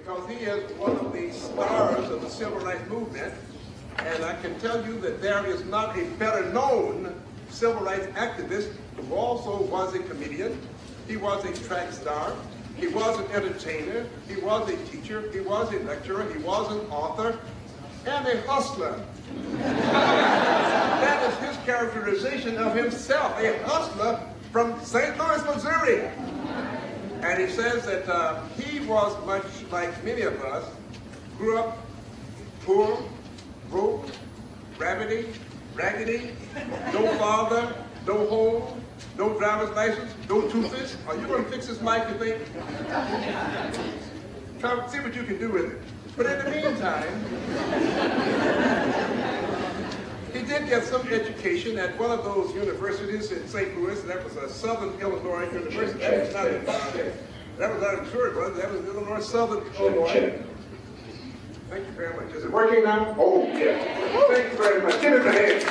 because he is one of the stars of the civil rights movement, and I can tell you that there is not a better known civil rights activist who also was a comedian. He was a track star. He was an entertainer. He was a teacher. He was a lecturer. He was an author and a hustler. That is his characterization of himself, a hustler from St. Louis, Missouri. And he says that he was much like many of us, grew up poor, broke, raggedy, no father, no home, no driver's license, no toothpaste. Are you going to fix this mic, you think? Try to see what you can do with it. But in the meantime, he did get some education at one of those universities in St. Louis. That was a Southern Illinois University. That was not in that was not in Missouri, but that was Illinois, Southern Illinois. Thank you very much. Is it working now? Oh, yeah. Thank you very much. Give him a hand.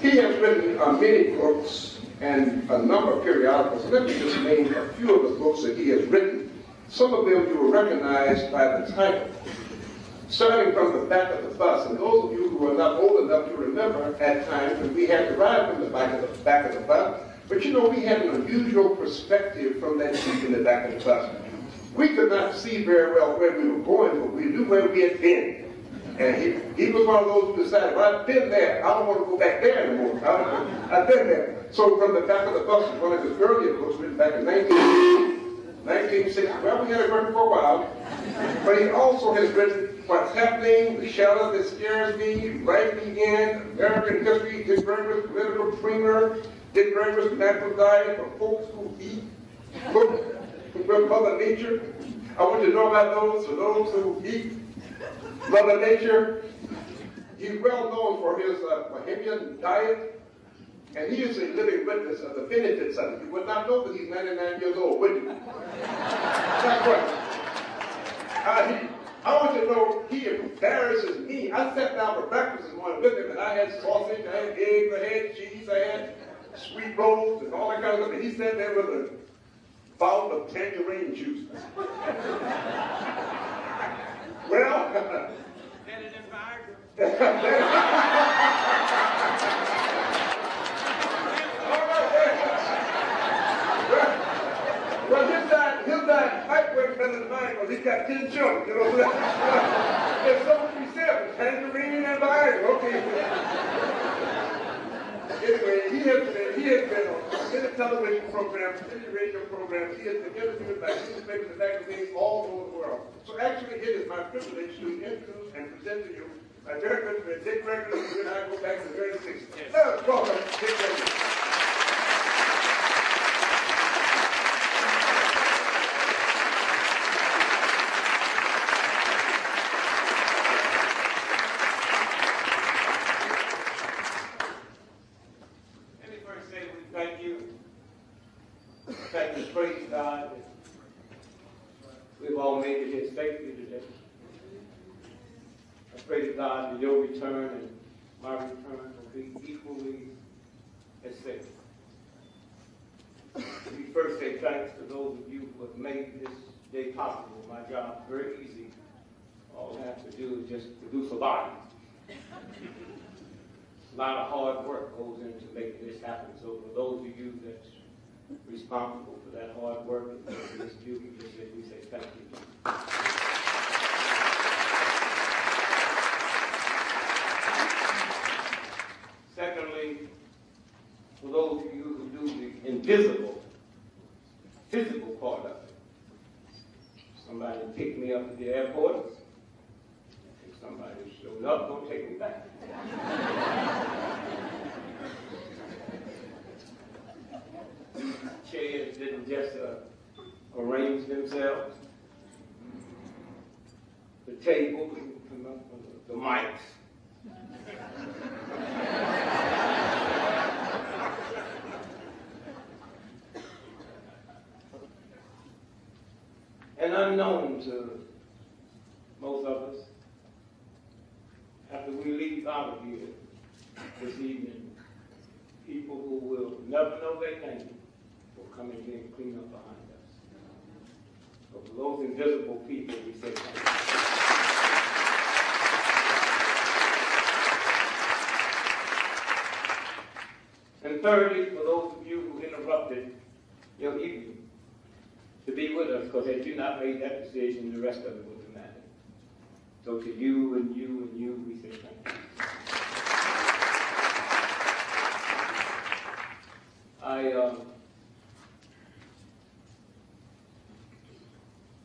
He has written many books and a number of periodicals. Let me just name a few of the books that he has written. Some of them you will recognize by the title. Starting from the back of the bus, and those of you who are not old enough to remember at times when we had to ride from the back of the bus, but you know we had an unusual perspective from that seat in the back of the bus. We could not see very well where we were going, but we knew where we had been. And he was one of those who decided, well, I've been there. I don't want to go back there anymore. I've been there. So from the back of the bus was one of his earlier books written back in 1960. Well, we had it written for a while. But he also has written What's Happening, The Shadow That Scares Me, Right Begin, American History, Dick Gregory's Political Dreamer, Dick Gregory's Natural Diet for Folks Who Eat, Look from Mother Nature. I want you to know about those, for those who eat Mother Nature. He's well known for his Bohemian diet, and he is a living witness of the benefits of it. You would not know that he's 99 years old, would you? Not quite. I want you to know he embarrasses me. I sat down for breakfast this morning with him, and I had sausage, I had eggs, I had cheese, I had sweet rolls, and all that kind of stuff. And he sat there with a bottle of tangerine juice. Well, and an Viagra. Well, his diet might work better than mine because he's got 10 children, you know. There's so much we said, tangerine and Viagra, okay. Anyway, he has been on many television programs, many radio programs. He has been interviewed by newspapers and magazines all over the world. So actually, it is my privilege to introduce and present to you my very good friend, Dick Gregory, who and I go back to the very 60s. Let's welcome Dick Gregory. Praise God that we've all made it here safely today. I pray to God that your return and my return will be equally as safe. We first say thanks to those of you who have made this day possible. My job is very easy. All I have to do is just produce a body. A lot of hard work goes into making this happen. So for those of you that's responsible for that hard work and for this beauty, we say thank you. Secondly, for those of you who do the invisible, physical part of it, somebody picked me up at the airport, and somebody showed up, don't take me back. Chairs didn't just arrange themselves. The tables, the mics. And unknown to most of us, after we leave out of here this evening, people who will never know their name will come in here and clean up behind us. So for those invisible people, we say thank you. And thirdly, for those of you who interrupted your evening to be with us, because had you not made that decision, the rest of it wouldn't matter. So to you and you and you, we say thank you.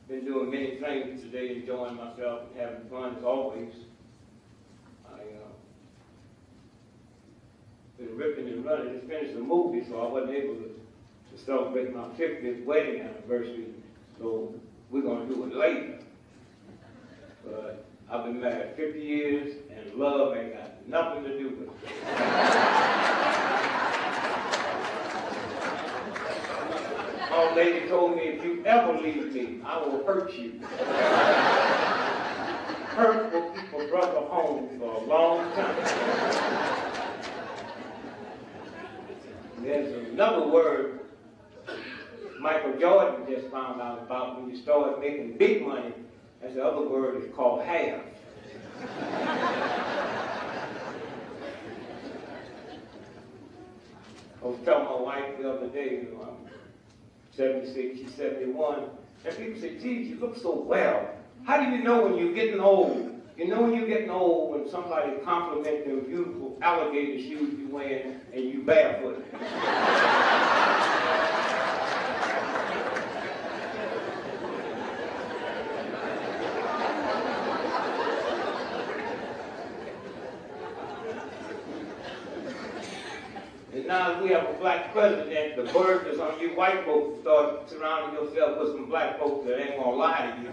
Been doing many things today, enjoying myself and having fun as always. Been ripping and running. Just finished a movie, so I wasn't able to celebrate my 50th wedding anniversary. So we're going to do it later. But I've been married 50 years, and love ain't got nothing to do with it. My old lady told me, if you ever leave me, I will hurt you. Hurt will keep a brother home for a long time. There's another word Michael Jordan just found out about when you start making big money. That's the other word, is called half. I was telling my wife the other day, I'm 76, she's 71, and people say, geez, you look so well. How do you know when you're getting old? You know when you're getting old when somebody compliments the beautiful alligator shoes you wearing and you barefoot. And now we have a black president, the burden is on you white folks to start surrounding yourself with some black folks that ain't gonna lie to you.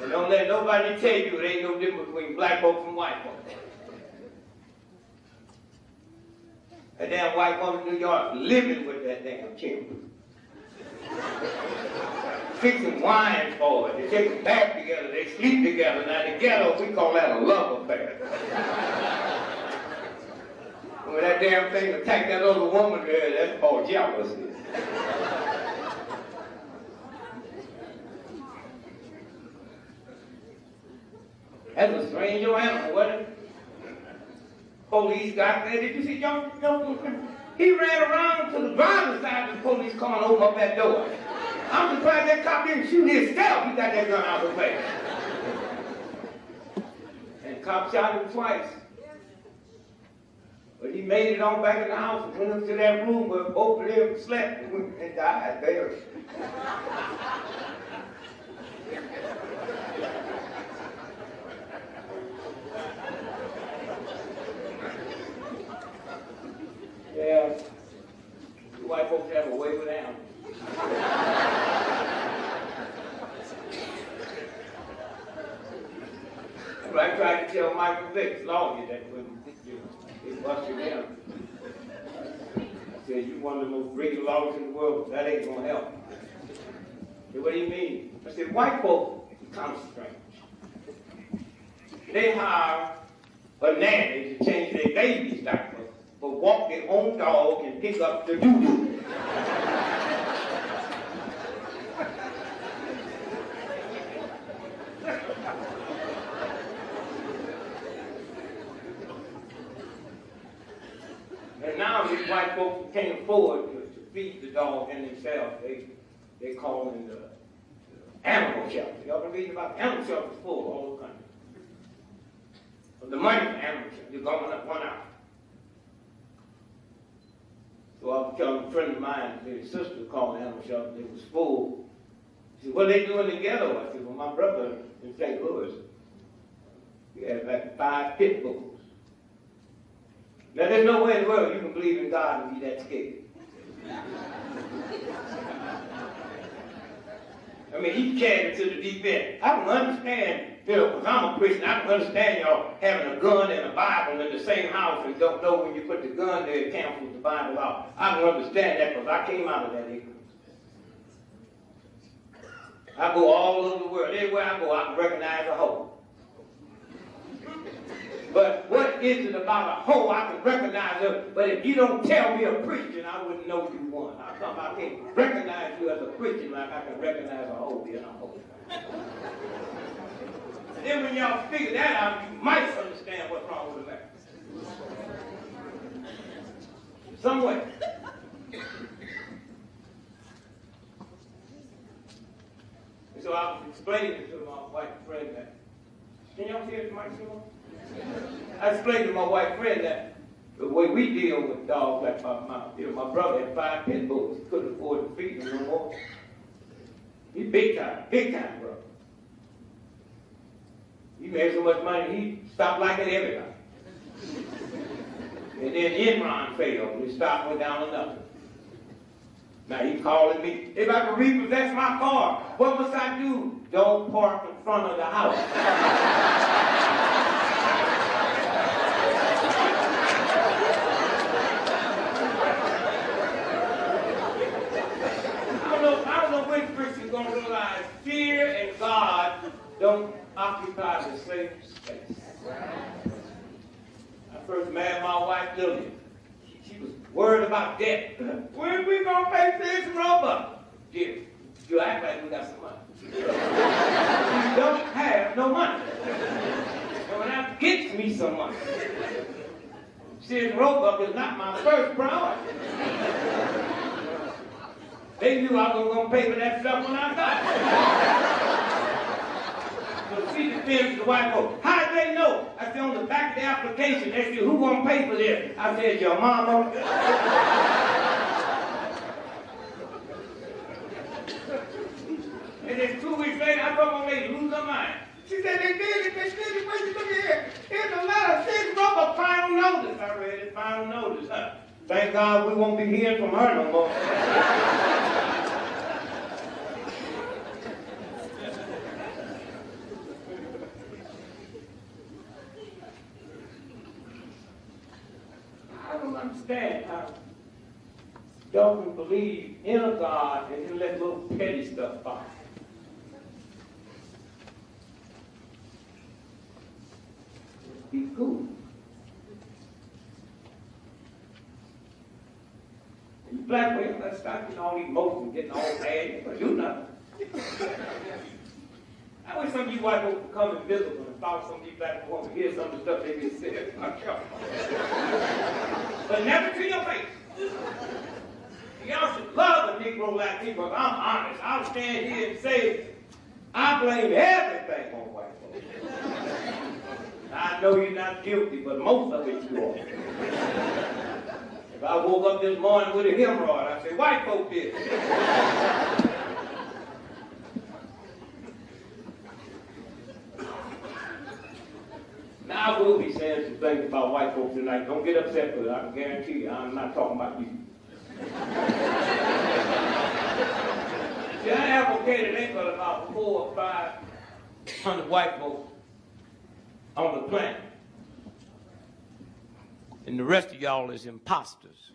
And don't let nobody tell you there ain't no difference between black folks and white folks. That damn white woman in New York living with that damn Kim. Fixing wine for it. They take them back together. They sleep together. Now together we call that a love affair. When that damn thing attacked that other woman there, that's called jealousy. That's a strange old animal, wasn't it? Police got there. Did you see young? He ran around to the driver's side of the police car and opened up that door. I'm surprised that cop didn't shoot himself. He got that gun out of the face. And the cop shot him twice. But he made it on back in the house and went up to that room where both of them slept and died there. Yeah, you white folks have a way with animals. I tried to tell Michael Vick's lawyer that when he busted him, I said, you one of the most great lawyers in the world, that ain't gonna help. He said, what do you mean? I said, white folks are kind of strange. They hire a nanny to change their baby's diaper, but walk their own dog and pick up the doo-doo. And now these white folks can't afford to feed the dog and themselves. They call them the animal shelter. Y'all been reading about animal shelters full all over the country. But the money for animal shelters is going up 1 hour. So I was telling a friend of mine, his sister called the animal shelter, it was full. She said, what are they doing together? I said, well, my brother in St. Louis, he had like 5 pit bulls. Now, there's no way in the world you can believe in God and be that scared. I mean, he carried it to the deep end. I can understand, because I'm a Christian, I can understand y'all having a gun and a Bible in the same house and don't know when you put the gun there, it cancels the Bible out. I can understand that because I came out of that ignorance. I go all over the world. Everywhere I go, I can recognize a hope. But what is it about a hoe? I can recognize her, but if you don't tell me a Christian, I wouldn't know you won. I can't recognize you as a Christian like I can recognize a hoe being a hoe. And then when y'all figure that out, you might understand what's wrong with America. Some way. And so I was explaining to my white friend that, can y'all see it, Mike? I explained to my white friend that the way we deal with dogs, like my brother had 5 pit bulls. He couldn't afford to feed them no more. He's big time, bro. He made so much money, he stopped liking everybody. And then Enron failed, and his stock went down to nothing. Now he's calling me, if I could repossess my car, what must I do? Don't park in front of the house. I don't know when Christians are going to realize fear and God don't occupy the same space. I first married my wife, Lillian. She was worried about debt. When are we going to pay for this rubber? Dear, you act like we got some money. You don't have no money. And when I get me some money, this roebuck is not my first priority. They knew I was going to pay for that stuff when I got it. So she defends the white folks. How did they know? I said, on the back of the application, they said, who going to pay for this? I said, your mama. And then 2 weeks later, I told my lady, lose her mind. She said, they did it. Wait, look here. Here's a letter, 6 rubber, final notice. I read it, final notice. Thank God we won't be hearing from her no more. I don't understand how y'all can believe in a God and then let little petty stuff by. Be cool. And you black people, let's stop getting all these emotions, getting all mad, you can't do nothing. I wish some of you white folks would become invisible and follow some of these black people and hear some of the stuff they get said. But never to your face. Y'all should love a Negro like me, but I'm honest. I'll stand here and say, I blame everything on white folks. I know you're not guilty, but most of it you are. If I woke up this morning with a hemorrhoid, I'd say, white folk did. Now I will be saying some things about white folks tonight. Don't get upset with it. I can guarantee you, I'm not talking about you. See, I advocated ain't but about 400 or 500 white folks on the planet. And the rest of y'all is imposters.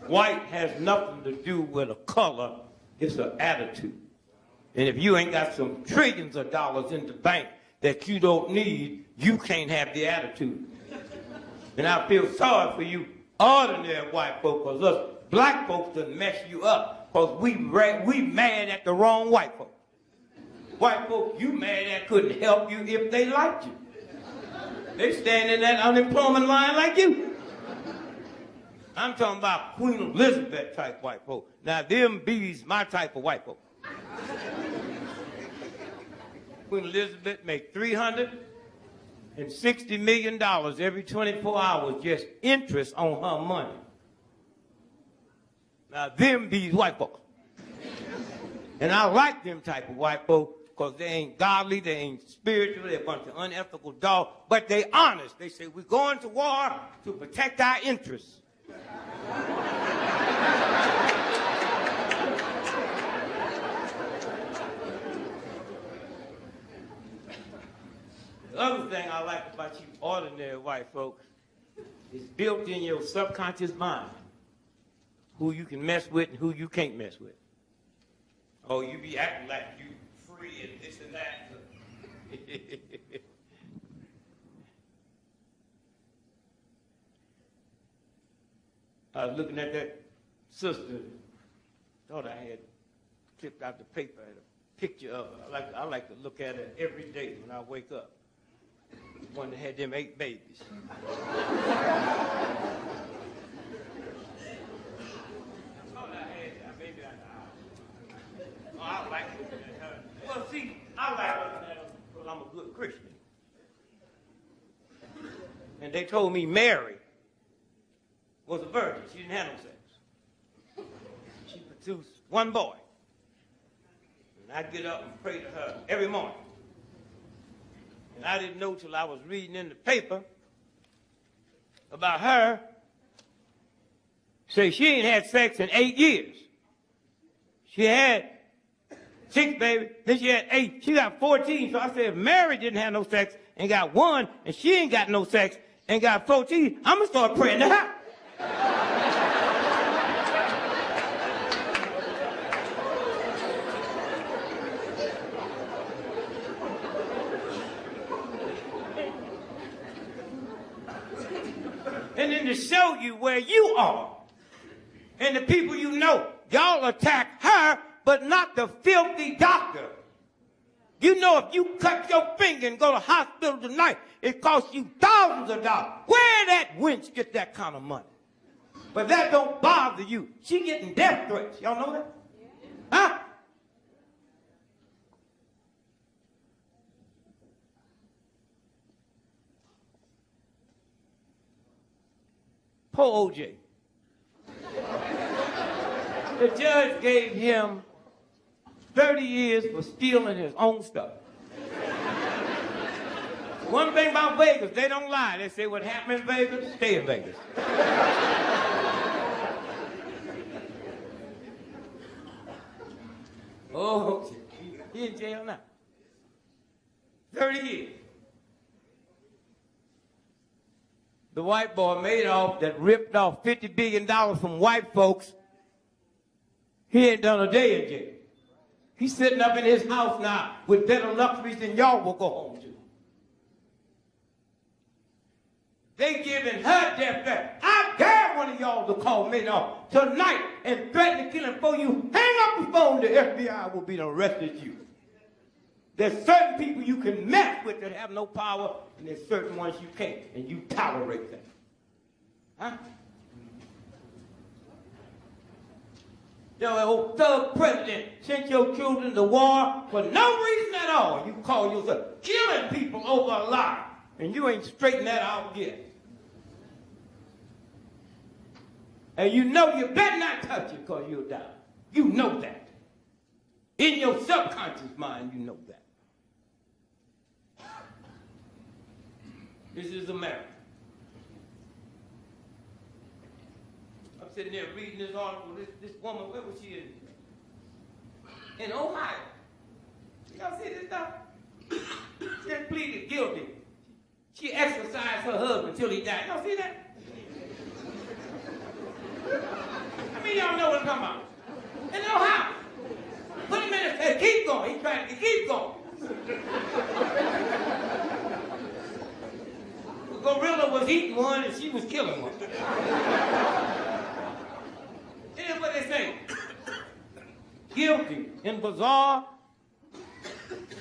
White has nothing to do with a color, it's an attitude. And if you ain't got some trillions of dollars in the bank that you don't need, you can't have the attitude. And I feel sorry for you ordinary white folks, because us black folks done mess you up, because we mad at the wrong white folks. White folks you mad at couldn't help you if they liked you. They stand in that unemployment line like you. I'm talking about Queen Elizabeth type white folks. Now them bees my type of white folks. Queen Elizabeth make $360 million every 24 hours just interest on her money. Now them bees white folks. And I like them type of white folks because they ain't godly, they ain't spiritual, they're a bunch of unethical dogs, but they honest. They say, we're going to war to protect our interests. The other thing I like about you ordinary white folks is built in your subconscious mind who you can mess with and who you can't mess with. Oh, you be acting like you free and this and that. I was looking at that sister. Thought I had clipped out the paper. Had a picture of her. I like to look at her every day when I wake up. The one that had them 8 babies. I like looking at her. Well, see, I like looking at her because I'm a good Christian. And they told me Mary was a virgin. She didn't have no sex. She produced 1 boy. And I'd get up and pray to her every morning. And I didn't know till I was reading in the paper about her. Say she ain't had sex in 8 years. She had 6 babies, then she had 8. She got 14. So I said, if Mary didn't have no sex and got 1, and she ain't got no sex and got 14, I'm going to start praying to her. And then to show you where you are and the people you know, y'all attack her, but not the filthy doctor. You know if you cut your finger and go to hospital tonight, it costs you thousands of dollars. Where that wench get that kind of money? But that don't bother you. She getting death threats. Y'all know that? Huh? Poor OJ. The judge gave him 30 years for stealing his own stuff. One thing about Vegas, they don't lie. They say what happened in Vegas, stay in Vegas. Oh, he in jail now. 30 years. The white boy Madoff that ripped off $50 billion from white folks, he ain't done a day in jail. He's sitting up in his house now with better luxuries than y'all will go home to. They giving her death threat. I dare one of y'all to call Madoff tonight and threaten to kill him before you hang up the phone. The FBI will be arrested you. There's certain people you can mess with that have no power, and there's certain ones you can't, and you tolerate them. Huh? Your old thug president sent your children to war for no reason at all. You call yourself killing people over a lie, and you ain't straightened that out yet. And you know you better not touch it because you'll die. You know that. In your subconscious mind, you know that. This is America. I'm sitting there reading this article. This woman, where was she in? In Ohio. Y'all see this stuff? She had pleaded guilty. She exercised her husband until he died. Y'all see that? I mean, y'all know what I'm talking about. In Ohio. Put him in and said, keep going. He's trying to keep going. The gorilla was eating one and she was killing one. Here's what they say. Guilty in bizarre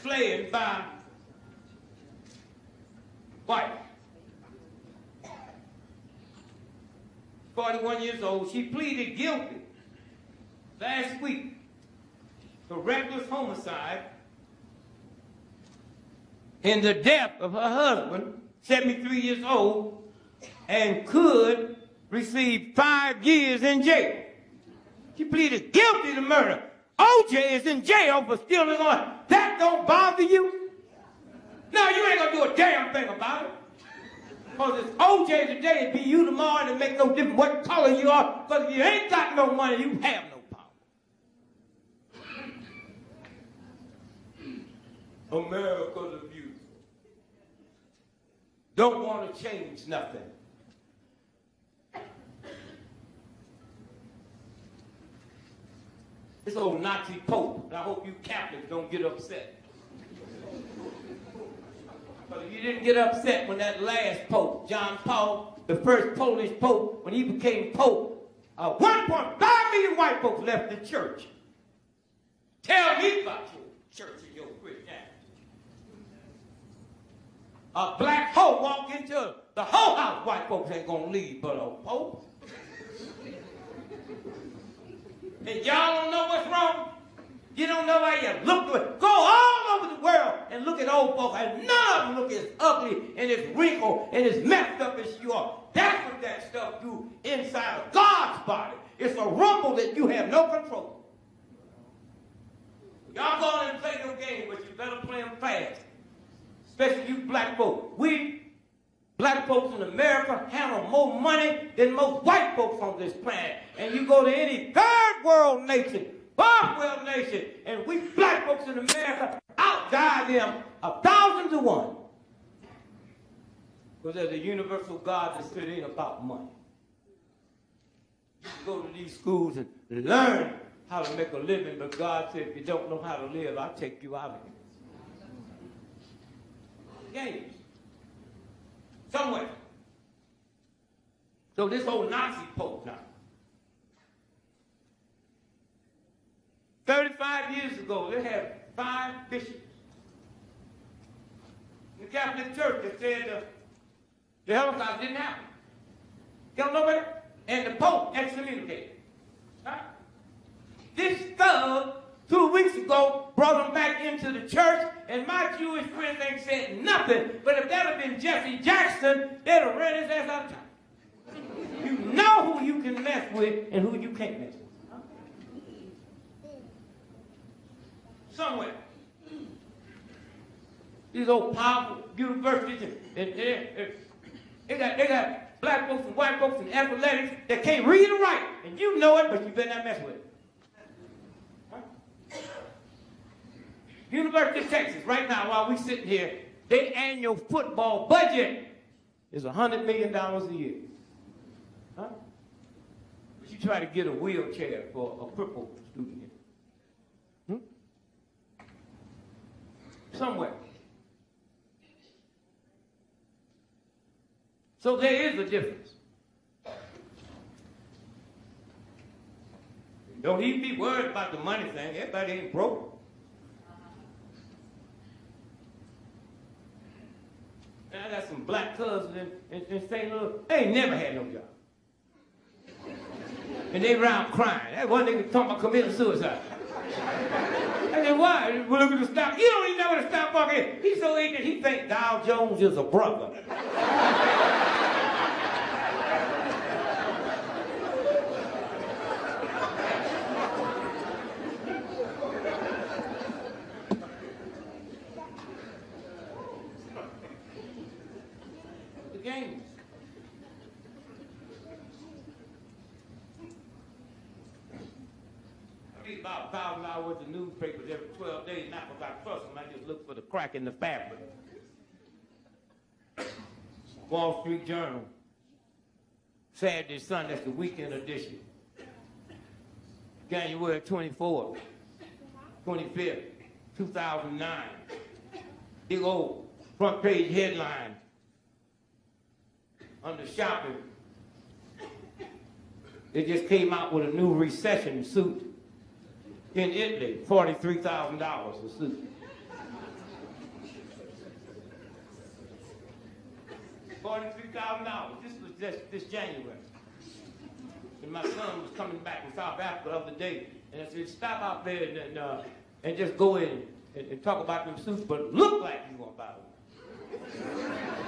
slaying by wife. 41 years old. She pleaded guilty last week for reckless homicide in the death of her husband, 73 years old, and could receive 5 years in jail. She pleaded guilty to murder. OJ is in jail for stealing oil. That don't bother you? No, you ain't gonna do a damn thing about it. Because it's OJ today, it'd be you tomorrow, and it make no difference what color you are. Because if you ain't got no money, you have no power. America the beautiful. Don't want to change nothing. This old Nazi Pope, I hope you Catholics don't get upset. But if you didn't get upset when that last Pope, John Paul, the first Polish Pope, when he became Pope, 1.5 million white folks left the church. Tell me about your church and your Christianity. A black hoe walk into the whole house, white folks ain't gonna leave but a pope. And y'all don't know what's wrong? You don't know why you look good. Go all over the world and look at old folks, and none of them look as ugly and as wrinkled and as messed up as you are. That's what that stuff do inside of God's body. It's a rumble that you have no control. Y'all go on and play your game, but you better play them fast. Especially you black folks. We black folks in America handle more money than most white folks on this planet. And you go to any third world nation, fourth world nation, and we black folks in America outguy them 1,000 to 1. Because there's a universal God that said it ain't about money. You go to these schools and learn how to make a living, but God said, if you don't know how to live, I'll take you out of here. Games. Somewhere. So this old Nazi Pope now. 35 years ago, they had 5 bishops. The Catholic Church that said the Holocaust didn't happen. Y'all know about it? And the Pope excommunicated. Huh? This thug 2 weeks ago brought him back into the church, and my Jewish friends ain't said nothing. But if that had been Jesse Jackson, they'd have ran his ass out of town. You know who you can mess with and who you can't mess with. Huh? Somewhere. These old powerful universities, they got black folks and white folks and athletics that can't read or write. And you know it, but you better not mess with it. University of Texas, right now, while we sitting here, their annual football budget is $100 million a year. Huh? But you try to get a wheelchair for a crippled student here. Somewhere. So there is a difference. Don't even be worried about the money thing. Everybody ain't broke. I got some black cousins in St. Louis. They ain't never had no job. And they around crying. That one nigga talking about committing suicide. I said, why? Well, look at the stock. You don't even know what a stock market is. He's so ignorant, he thinks Dow Jones is a brother. About $1,000 worth of newspapers every 12 days, not because I trust them, I just look for the crack in the fabric. Wall Street Journal, Saturday, Sunday, that's the weekend edition. January 24th, 25th, 2009. Big old front page headline under shopping. They just came out with a new recession suit. In Italy, $43,000 a suit. $43,000. This was just this January. And my son was coming back from South Africa the other day, and I said, stop out there and just go in and talk about them suits, but look like you want to buy them.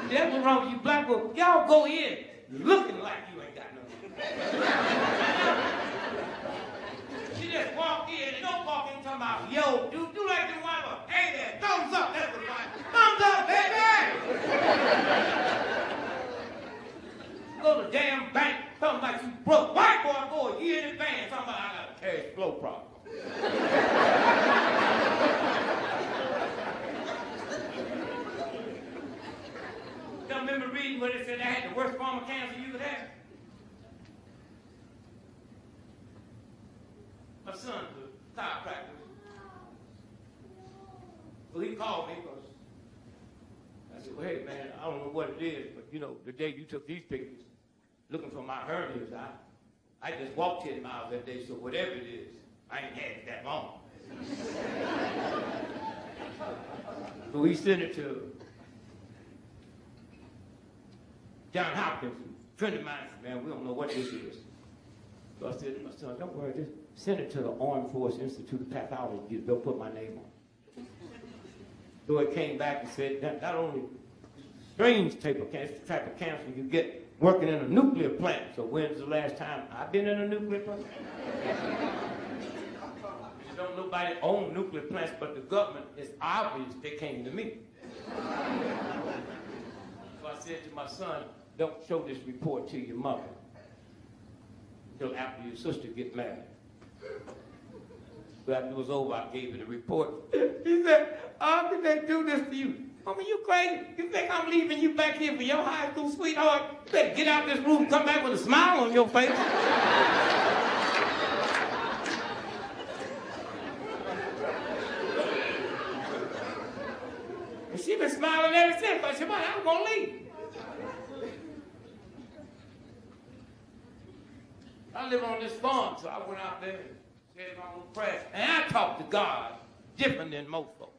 That's what's wrong with you black folks. Y'all go in looking like you ain't got nothing. She just walked in, and don't walk in talking about, yo, do like the wife, hey there, thumbs up, that's what right. Thumbs up, baby! Go to the damn bank, talking about you broke. White boy go a year in advance, talking about I got a cash flow problem. Y'all remember reading where they said they had the worst form of cancer you could have? My son's a chiropractor. Well, he called me because I said, well, hey, man, I don't know what it is, but, you know, the day you took these pictures looking for my hernias out, I just walked 10 miles that day, so whatever it is, I ain't had it that long. So he sent it to John Hopkins, a friend of mine said, man, we don't know what this is. So I said to my son, don't worry, just send it to the Armed Force Institute of Pathology. They'll put my name on it. So it came back and said, that not only strange type of cancer, type of cancer you get working in a nuclear plant. So when's the last time I've been in a nuclear plant? You don't nobody own nuclear plants, but the government, it's obvious they came to me. So I said to my son, don't show this report to your mother until after your sister get married. So after it was over, I gave her the report. He said, how could they do this to you? Mama, you crazy? You think I'm leaving you back here for your high school sweetheart? You better get out of this room and come back with a smile on your face. And she been smiling ever since, but she said, I'm going to leave. I live on this farm, so I went out there and said my little prayer. And I talk to God different than most folks.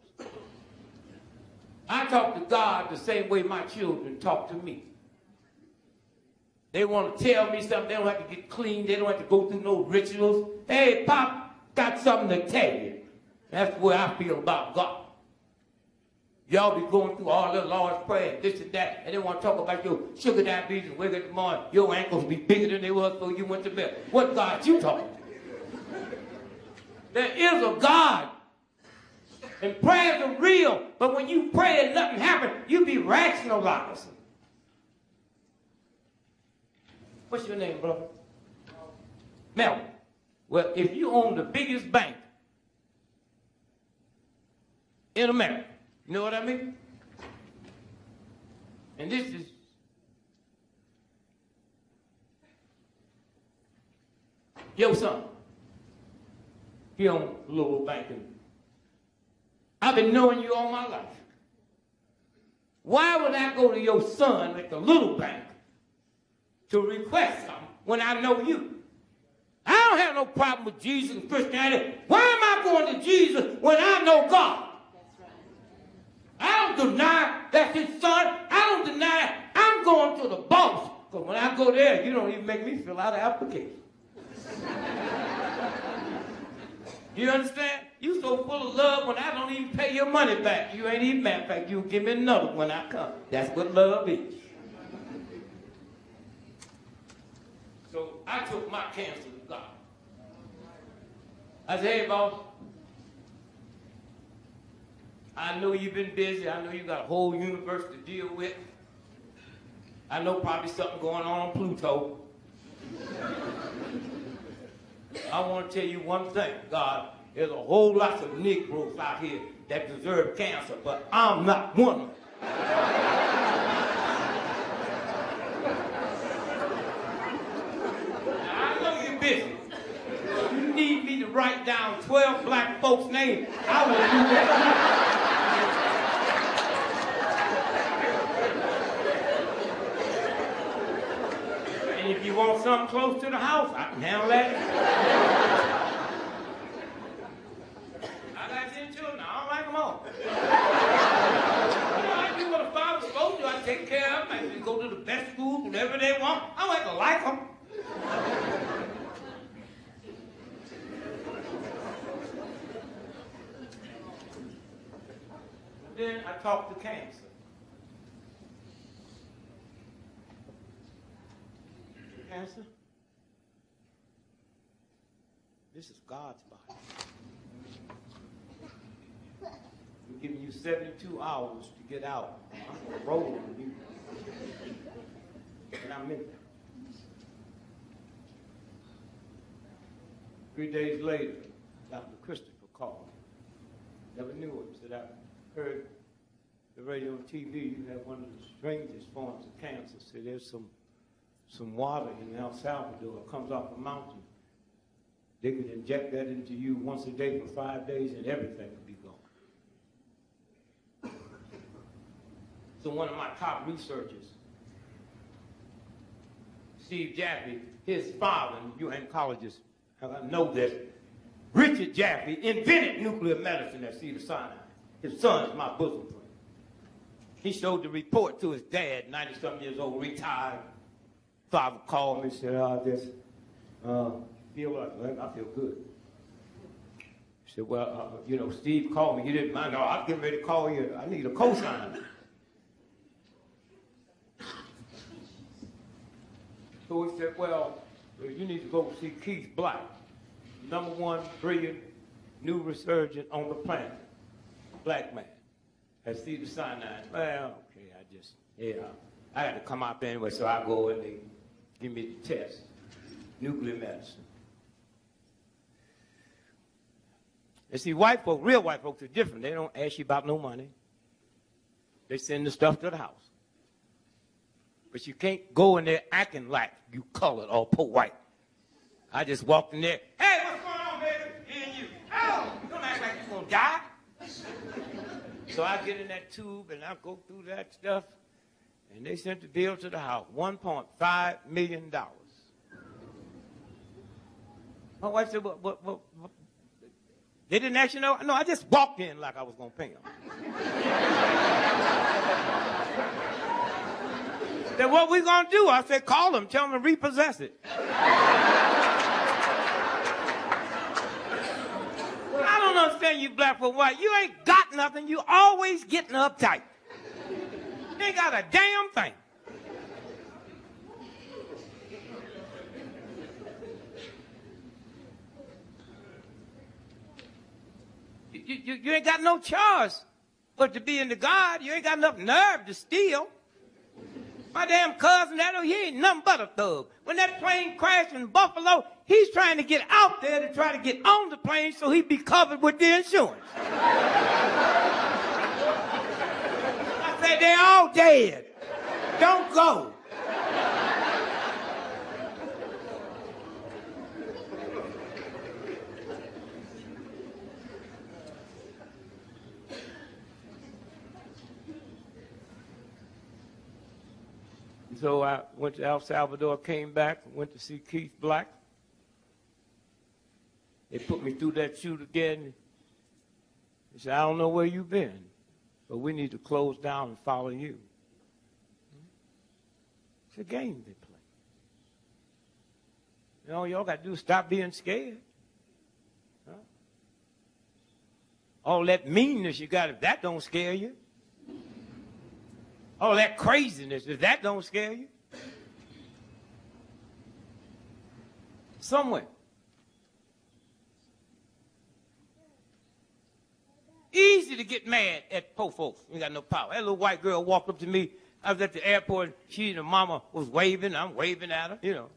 I talk to God the same way my children talk to me. They want to tell me something. They don't have to get clean. They don't have to go through no rituals. Hey, Pop, got something to tell you. That's the way I feel about God. Y'all be going through all the Lord's Prayer, this and that, and they want to talk about your sugar diabetes and wake up tomorrow, your ankles be bigger than they was before you went to bed. What God you talking to? There is a God. And prayers are real, but when you pray and nothing happens, you be rationalizing. What's your name, brother? Melvin. Well, if you own the biggest bank in America, you know what I mean? And this is your son. He owns a little bank in I've been knowing you all my life. Why would I go to your son at the little bank to request something when I know you? I don't have no problem with Jesus and Christianity. Why am I going to Jesus when I know God? That's right. I don't deny that's his son. I don't deny I'm going to the boss. Because when I go there, you don't even make me fill out an application. You understand? You so full of love when I don't even pay your money back. You ain't even matter of fact, you give me another when I come. That's what love is. So I took my cancer to God. I said, hey, boss, I know you've been busy. I know you got a whole universe to deal with. I know probably something going on Pluto. I want to tell you one thing, God. There's a whole lot of Negroes out here that deserve cancer, but I'm not one of them. Now, I know you're busy. If you need me to write down 12 black folks' names, I will do that. And if you want something close to the house, I can handle that. Take care of them, I can go to the best schools, whatever they want. I don't have to like them. Then I talked to cancer. Cancer? This is God's body. We're giving you 72 hours to get out. I'm going to roll on you. And I meant that. 3 days later, Dr. Christopher called me. Never knew him. Said, I heard the radio and TV, you have one of the strangest forms of cancer. Said, there's some water in El Salvador. It comes off a mountain. They could inject that into you once a day for 5 days and everything would be gone. So one of my top researchers Steve Jaffe, his father, and you anthropologists know this, Richard Jaffe invented nuclear medicine at Cedars-Sinai. His son is my bosom friend. He showed the report to his dad, 90-something years old, retired. Father called me and said, I just feel like, I feel good. He said, well, you know, Steve called me. You didn't mind. No, I was getting ready to call you. I need a cosigner. So he said, well, you need to go see Keith Black, #1 brilliant new resurgent on the planet, black man, at Cedars-Sinai. Well, okay, I had to come out there anyway, so I go and they give me the test, nuclear medicine. And see, white folk, real white folks are different. They don't ask you about no money. They send the stuff to the house. But you can't go in there acting like you colored or poor white. I just walked in there, hey, what's going on, baby? And you, oh, don't act like you're gonna die. So I get in that tube and I go through that stuff, and they sent the bill to the house, $1.5 million. My wife said, what? They didn't actually know? No, I just walked in like I was gonna pay them. Then what we gonna do? I said, call them, tell them to repossess it. I don't understand you black or white. You ain't got nothing. You always getting uptight. You ain't got a damn thing. You ain't got no choice but to be in the God. You ain't got enough nerve to steal. My damn cousin, he ain't nothing but a thug. When that plane crashed in Buffalo, he's trying to get out there to try to get on the plane so he'd be covered with the insurance. I said, they're all dead. Don't go. So I went to El Salvador, came back, went to see Keith Black. They put me through that chute again. They said, I don't know where you've been, but we need to close down and follow you. It's a game they play. You know, y'all got to do is stop being scared. Huh? All that meanness you got, if that don't scare you. All that craziness, if that don't scare you. Somewhere. Easy to get mad at poor folks. You got no power. That little white girl walked up to me. I was at the airport. She and her mama was waving. I'm waving at her, you know.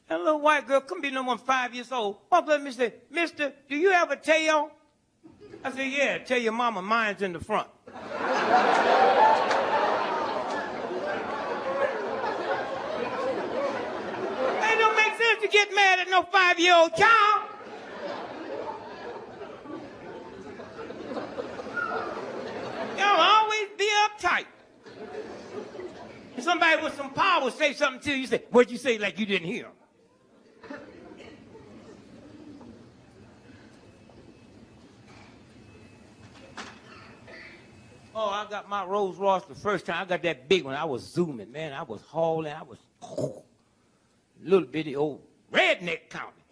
That little white girl couldn't be no more than 5 years old. Walked up to me and said, Mister, do you have a tail? I said, yeah, tell your mama mine's in the front. It don't make sense to get mad at no 5-year-old child. Y'all always be uptight. And somebody with some power will say something to you, you say, what'd you say, like you didn't hear? Oh, I got my Rolls Royce the first time. I got that big one. I was zooming, man. I was hauling. I was little bitty old redneck county.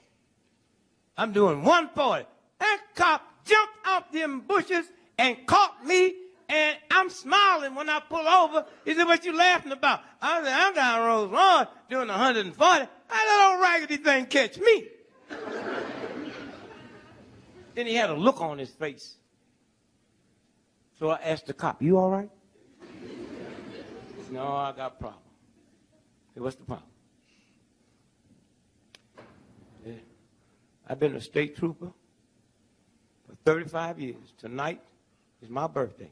I'm doing 140. That cop jumped out them bushes and caught me, and I'm smiling when I pull over. He said, what you laughing about? I said, I'm down Rolls Royce doing 140. How that old raggedy thing catch me? Then he had a look on his face. So I asked the cop, you all right? He said, no, I got a problem. I said, what's the problem? Yeah. I've been a state trooper for 35 years. Tonight is my birthday.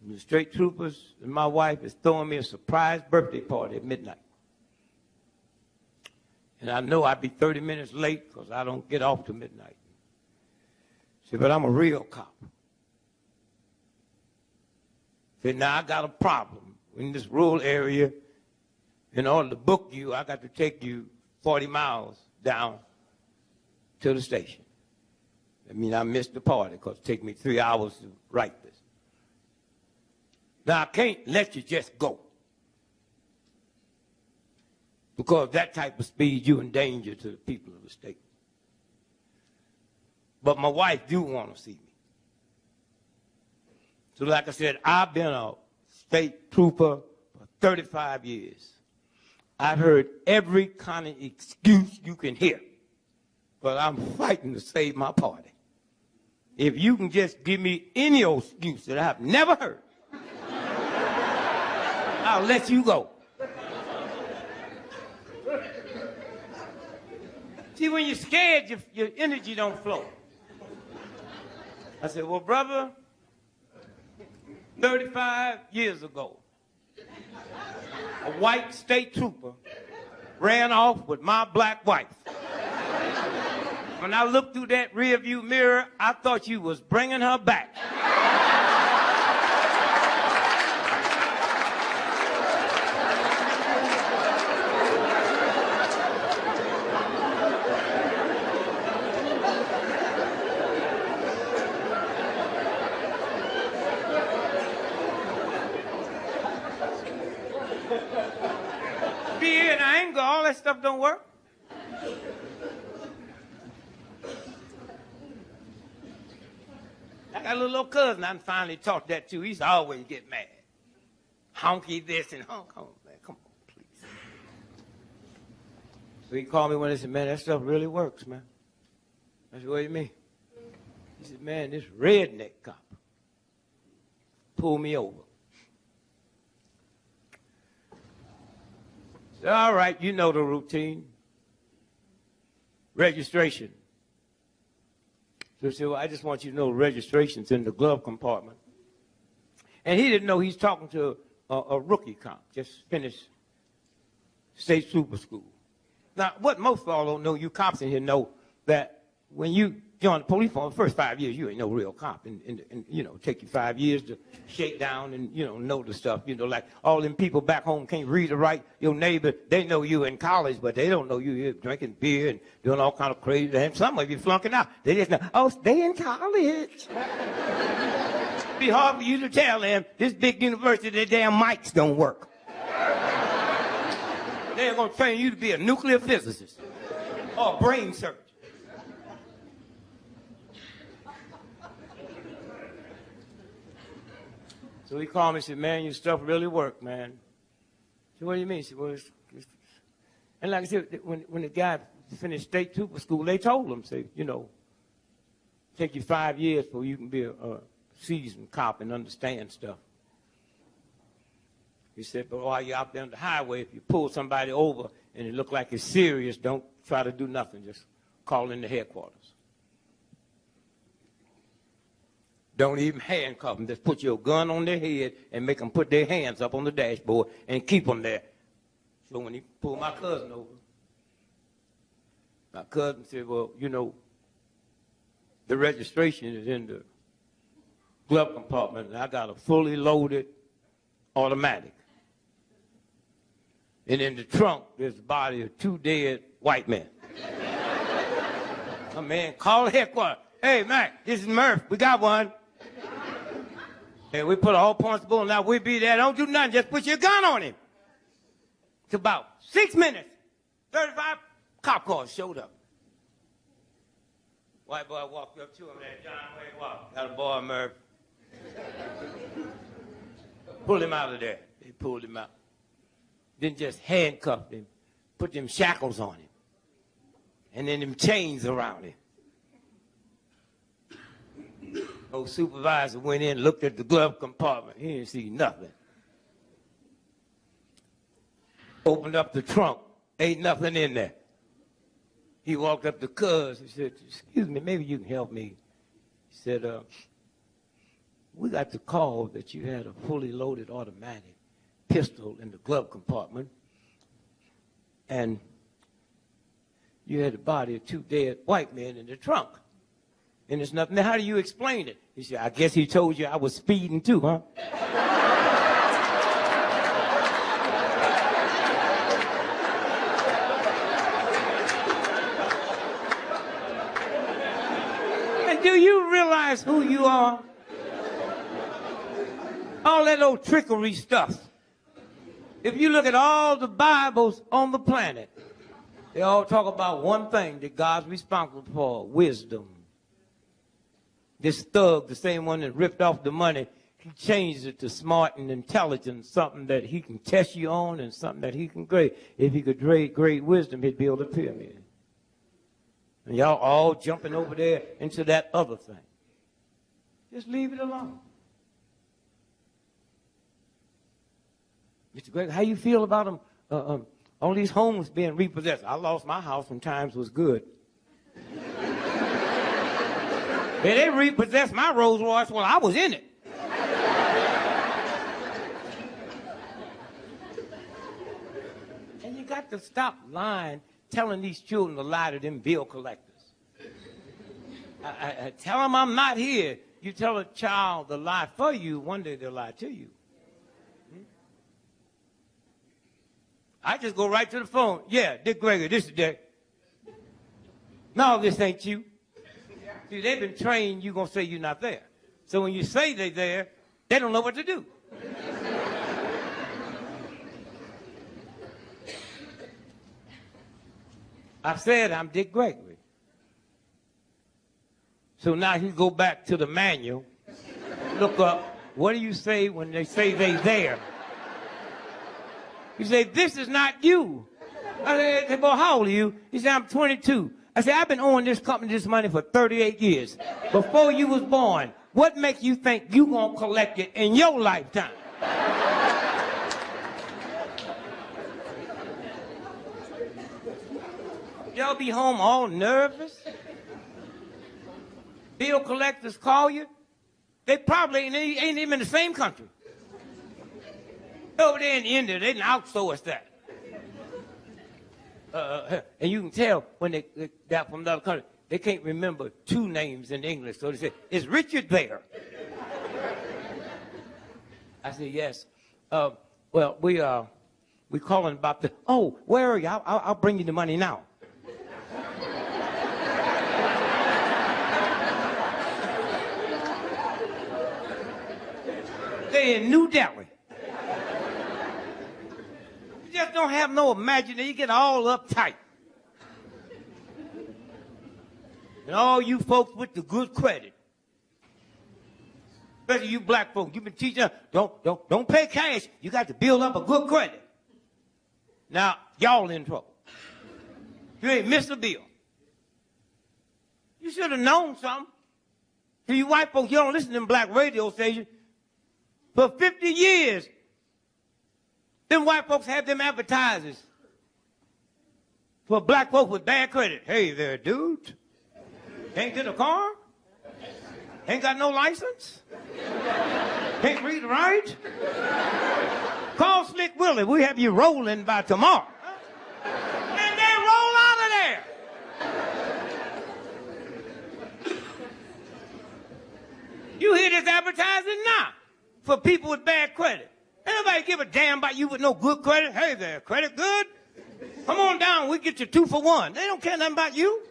And the state troopers and my wife is throwing me a surprise birthday party at midnight. And I know I'd be 30 minutes late because I don't get off till midnight. He said, but I'm a real cop. Said, now I got a problem. in this rural area. In order to book you, I got to take you 40 miles down to the station. I mean, I missed the party because it take me 3 hours to write this. Now, I can't let you just go. Because that type of speed, you endanger to the people of the state. But my wife do want to see me. So like I said, I've been a state trooper for 35 years. I've heard every kind of excuse you can hear. But I'm fighting to save my party. If you can just give me any old excuse that I've never heard, I'll let you go. See, when you're scared, your energy don't flow. I said, well, brother, 35 years ago, a white state trooper ran off with my black wife. When I looked through that rearview mirror, I thought you was bringing her back. Fear and anger, all that stuff don't work. I got a little old cousin I finally taught that to. He used to always get mad. Honky this and honk home. Man, come on, please. So he called me one day and said, man, that stuff really works, man. I said, what do you mean? He said, man, this redneck cop pulled me over. I said, all right, you know the routine. Registration. So he said, well, I just want you to know registration's in the glove compartment. And he didn't know he's talking to a rookie cop, just finished state trooper school. Now, what most of all don't know, you cops in here know that when you join the police force, the first 5 years, you ain't no real cop. And you know, take you 5 years to shake down and, know the stuff. Like all them people back home can't read or write. Your neighbor, they know you in college, but they don't know you're drinking beer and doing all kind of crazy. And some of you flunking out. They just know, oh, stay in college. It'd be hard for you to tell them, this big university, their damn mics don't work. They're going to train you to be a nuclear physicist or a brain surgeon. So he called me and said, man, your stuff really worked, man. I said, what do you mean? He said, well, and like I said, when the guy finished state trooper school, they told him, say, take you 5 years before you can be a seasoned cop and understand stuff. He said, but while you're out there on the highway, if you pull somebody over and it look like it's serious, don't try to do nothing. Just call in the headquarters. Don't even handcuff them. Just put your gun on their head and make them put their hands up on the dashboard and keep them there. So when he pulled my cousin over, my cousin said, well, the registration is in the glove compartment, and I got a fully loaded automatic. And in the trunk, there's the body of 2 dead white men. A man called headquarters. Hey, Mac, this is Murph. We got one. And we put a whole points bull. Now we be there. Don't do nothing. Just put your gun on him. It's about 6 minutes. 35 cop cars showed up. White boy walked up to him there. John, where you walk? Got a boy, Murph. Pulled him out of there. They pulled him out. Then just handcuffed him. Put them shackles on him. And then them chains around him. Old supervisor went in, looked at the glove compartment. He didn't see nothing. Opened up the trunk. Ain't nothing in there. He walked up to Cuz. He said, excuse me, maybe you can help me. He said, we got the call that you had a fully loaded automatic pistol in the glove compartment. And you had the body of 2 dead white men in the trunk. And there's nothing. Now, how do you explain it? He said, I guess he told you I was speeding too, huh? Do you realize who you are? All that old trickery stuff. If you look at all the Bibles on the planet, they all talk about one thing that God's responsible for: wisdom. This thug, the same one that ripped off the money, he changed it to smart and intelligent, something that he can test you on and something that he can grade. If he could grade wisdom, he'd build a pyramid. And y'all all jumping over there into that other thing. Just leave it alone. Mr. Gregory, how you feel about them? All these homes being repossessed. I lost my house when times was good. They repossessed my Rolls Royce while I was in it. And you got to stop lying, telling these children to lie to them bill collectors. I tell them I'm not here. You tell a child to lie for you, one day they'll lie to you. I just go right to the phone. Yeah, Dick Gregory, this is Dick. No, this ain't you. See, they've been trained you're going to say you're not there. So when you say they're there, they don't know what to do. I said I'm Dick Gregory. So now you go back to the manual, look up, what do you say when they say they're there? You say, this is not you. I said, well, how old are you? He said, I'm 22. I said, I've been owing this company this money for 38 years. Before you was born, what makes you think you gonna collect it in your lifetime? Y'all be home all nervous. Bill collectors call you. They probably ain't even in the same country. Over there in India, they didn't outsource that. And you can tell when they got from another country, they can't remember two names in English. So they say, is Richard there? I said, yes. Well, we calling about the, oh, where are you? I'll bring you the money now. They're in New Delhi. Just don't have no imagination. You get all uptight. And all you folks with the good credit, especially you black folks, you've been teaching them, don't pay cash. You got to build up a good credit. Now, y'all in trouble. You ain't missed a bill. You should have known something. To you white folks, you don't listen to them black radio stations. For 50 years, them white folks have them advertisers for black folks with bad credit. Hey there, dude. Can't get a car? Ain't got no license? Can't read or write? Call Slick Willie. We have you rolling by tomorrow. And then roll out of there. You hear this advertising now for people with bad credit. Ain't nobody give a damn about you with no good credit. Hey there, credit good? Come on down, we get you 2 for 1. They don't care nothing about you.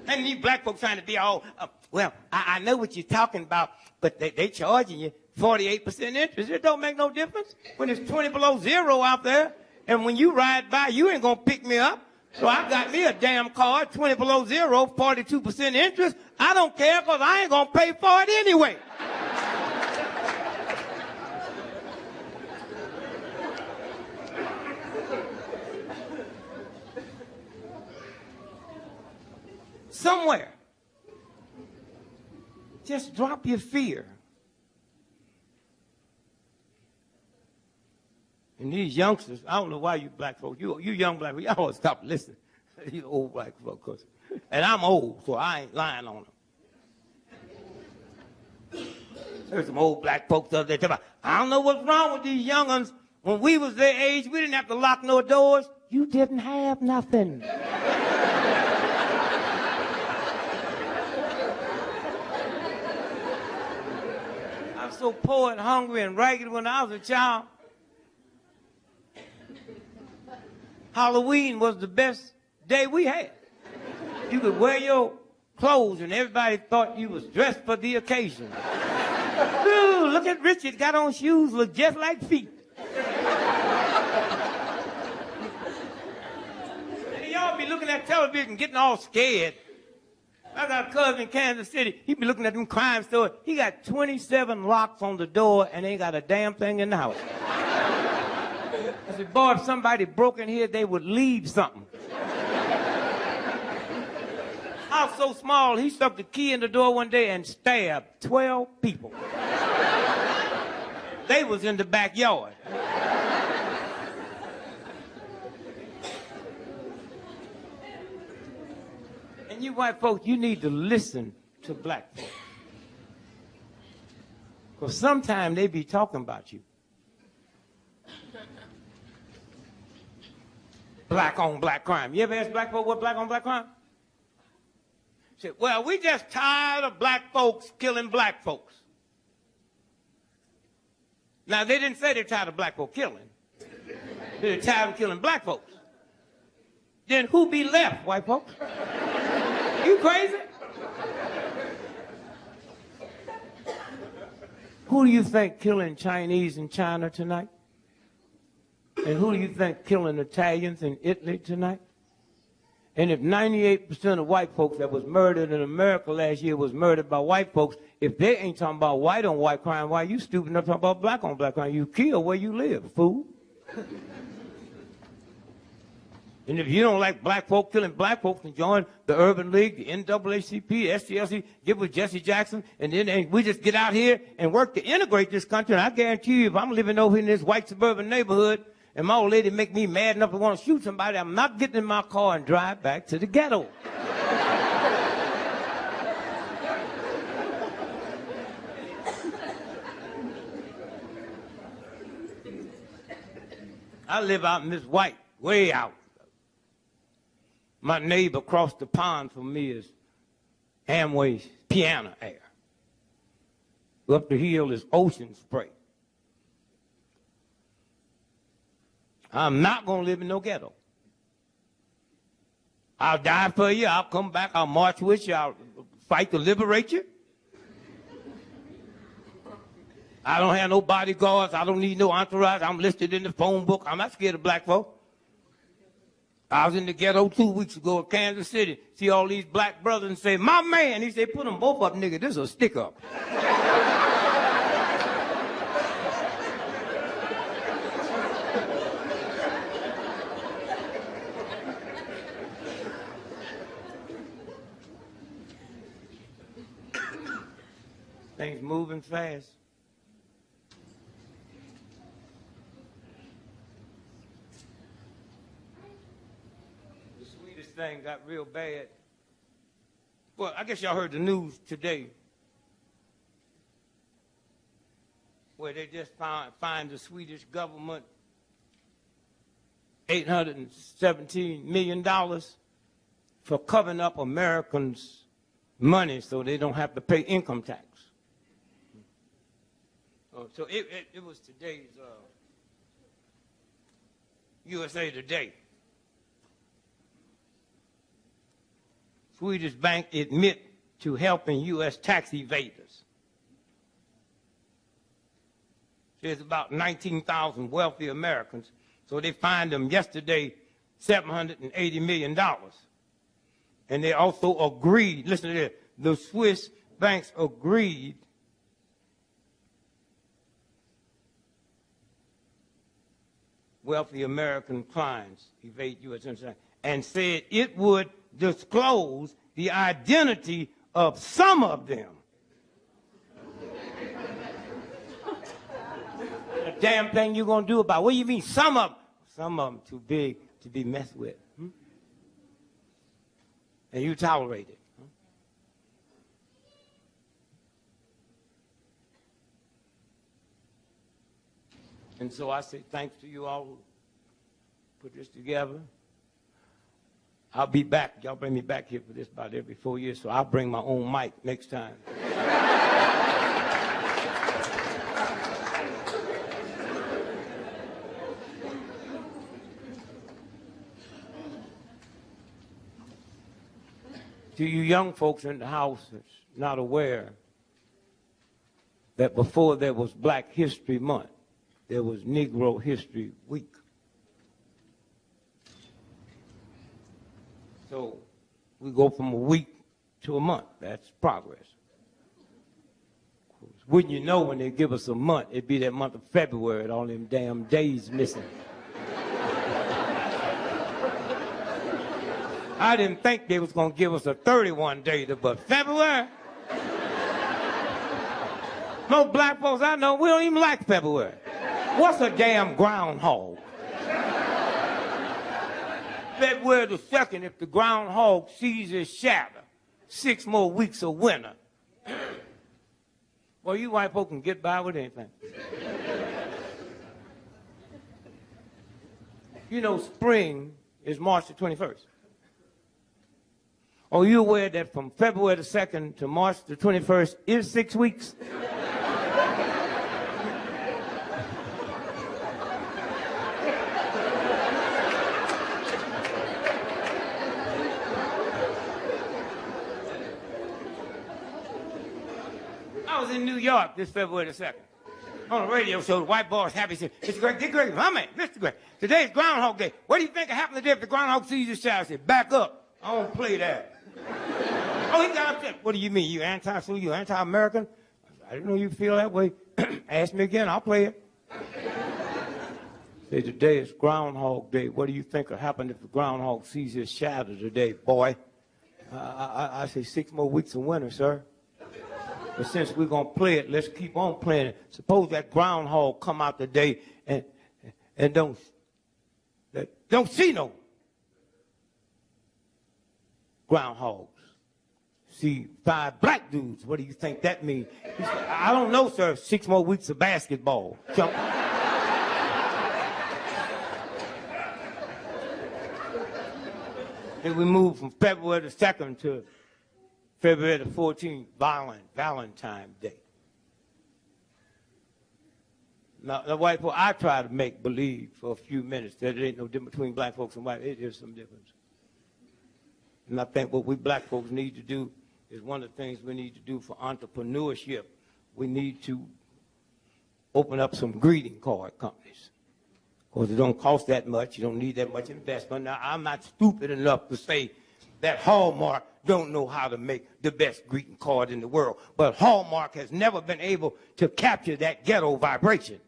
And these black folks trying to be all, well, I know what you're talking about, but they charging you 48% interest. It don't make no difference when it's 20 below zero out there. And when you ride by, you ain't going to pick me up. So I got me a damn car, 20 below zero, 42% interest. I don't care because I ain't going to pay for it anyway. Somewhere. Just drop your fear. And these youngsters, I don't know why you black folks, you young black folks, y'all always stop listening. You old black folks. And I'm old, so I ain't lying on them. There's some old black folks up there talking about, I don't know what's wrong with these young ones. When we was their age, we didn't have to lock no doors. You didn't have nothing. I was so poor and hungry and ragged when I was a child. Halloween was the best day we had. You could wear your clothes and everybody thought you was dressed for the occasion. Ooh, look at Richard, got on shoes, look just like feet. And y'all be looking at television getting all scared. I got a cousin in Kansas City, he be looking at them crime stores. He got 27 locks on the door and ain't got a damn thing in the house. I said, boy, if somebody broke in here, they would leave something. House so small, he stuck the key in the door one day and stabbed 12 people. They was in the backyard. And you white folks, you need to listen to black folks. Because sometimes they be talking about you. Black on black crime. You ever ask black folks what black on black crime? Say, well, we just tired of black folks killing black folks. Now, they didn't say they're tired of black folks killing. They're tired of killing black folks. Then who be left, white folks? You crazy? Who do you think killing Chinese in China tonight? And who do you think killing Italians in Italy tonight? And if 98% of white folks that was murdered in America last year was murdered by white folks, if they ain't talking about white on white crime, why you stupid enough to talk about black on black crime? You kill where you live, fool. And if you don't like black folk killing black folks, then join the Urban League, the NAACP, the SCLC, get with Jesse Jackson, and then we just get out here and work to integrate this country. And I guarantee you, if I'm living over in this white suburban neighborhood, and my old lady make me mad enough to want to shoot somebody, I'm not getting in my car and drive back to the ghetto. I live out in this white, way out. My neighbor across the pond from me is Amway's Piano Air. Up the hill is Ocean Spray. I'm not going to live in no ghetto. I'll die for you. I'll come back. I'll march with you. I'll fight to liberate you. I don't have no bodyguards. I don't need no entourage. I'm listed in the phone book. I'm not scared of black folk. I was in the ghetto 2 weeks ago in Kansas City. See all these black brothers and say, my man. He said, put them both up, nigga. This is a stick up. Things moving fast. The sweetest thing got real bad. Well, I guess y'all heard the news today where they just fined the Swedish government $817 million for covering up Americans' money so they don't have to pay income tax. So it was today's USA Today. Swedish bank admit to helping U.S. tax evaders. There's about 19,000 wealthy Americans, so they fined them yesterday $780 million. And they also agreed, listen to this, the Swiss banks agreed wealthy American clients evade U.S. tax and said it would disclose the identity of some of them. The damn thing you're going to do about it. What do you mean some of them? Some of them too big to be messed with. And you tolerate it. And so I say thanks to you all who put this together. I'll be back. Y'all bring me back here for this about every 4 years, so I'll bring my own mic next time. To you young folks in the house that's not aware that before there was Black History Month, there was Negro History Week. So we go from a week to a month. That's progress. Wouldn't you know, when they give us a month, it'd be that month of February and all them damn days missing. I didn't think they was going to give us a 31-day, but February? Most black folks I know, we don't even like February. What's a damn groundhog? February the 2nd, if the groundhog sees his shadow, 6 more weeks of winter. Well, you white folk can get by with anything. You know, spring is March the 21st. Are you aware that from February the 2nd to March the 21st is 6 weeks? I was in New York this February the 2nd. On a radio show, the white boy was happy. He said, Mr. Gregory, Dick Gregory, my man, Mr. Gregory, today's Groundhog Day. What do you think will happen today if the groundhog sees his child? I said, back up. I don't play that. Oh, he got upset. What do you mean? You anti-Sioux? You anti-American? I didn't know you feel that way. Ask me again, I'll play it. Say, today is Groundhog Day. What do you think will happen if the groundhog sees his shadow today, boy? I say 6 more weeks of winter, sir. But since we're going to play it, let's keep on playing it. Suppose that groundhog come out today and don't see no groundhogs. See 5 black dudes. What do you think that means? He said, I don't know, sir. 6 more weeks of basketball. Jump. Then we move from February the 2nd to February the 14th, Valentine's Day. Now, the white folk, I try to make believe for a few minutes that there ain't no difference between black folks and white. It is some difference. And I think what we black folks need to do is one of the things we need to do for entrepreneurship. We need to open up some greeting card companies. Because it don't cost that much. You don't need that much investment. Now, I'm not stupid enough to say that Hallmark don't know how to make the best greeting card in the world. But Hallmark has never been able to capture that ghetto vibration.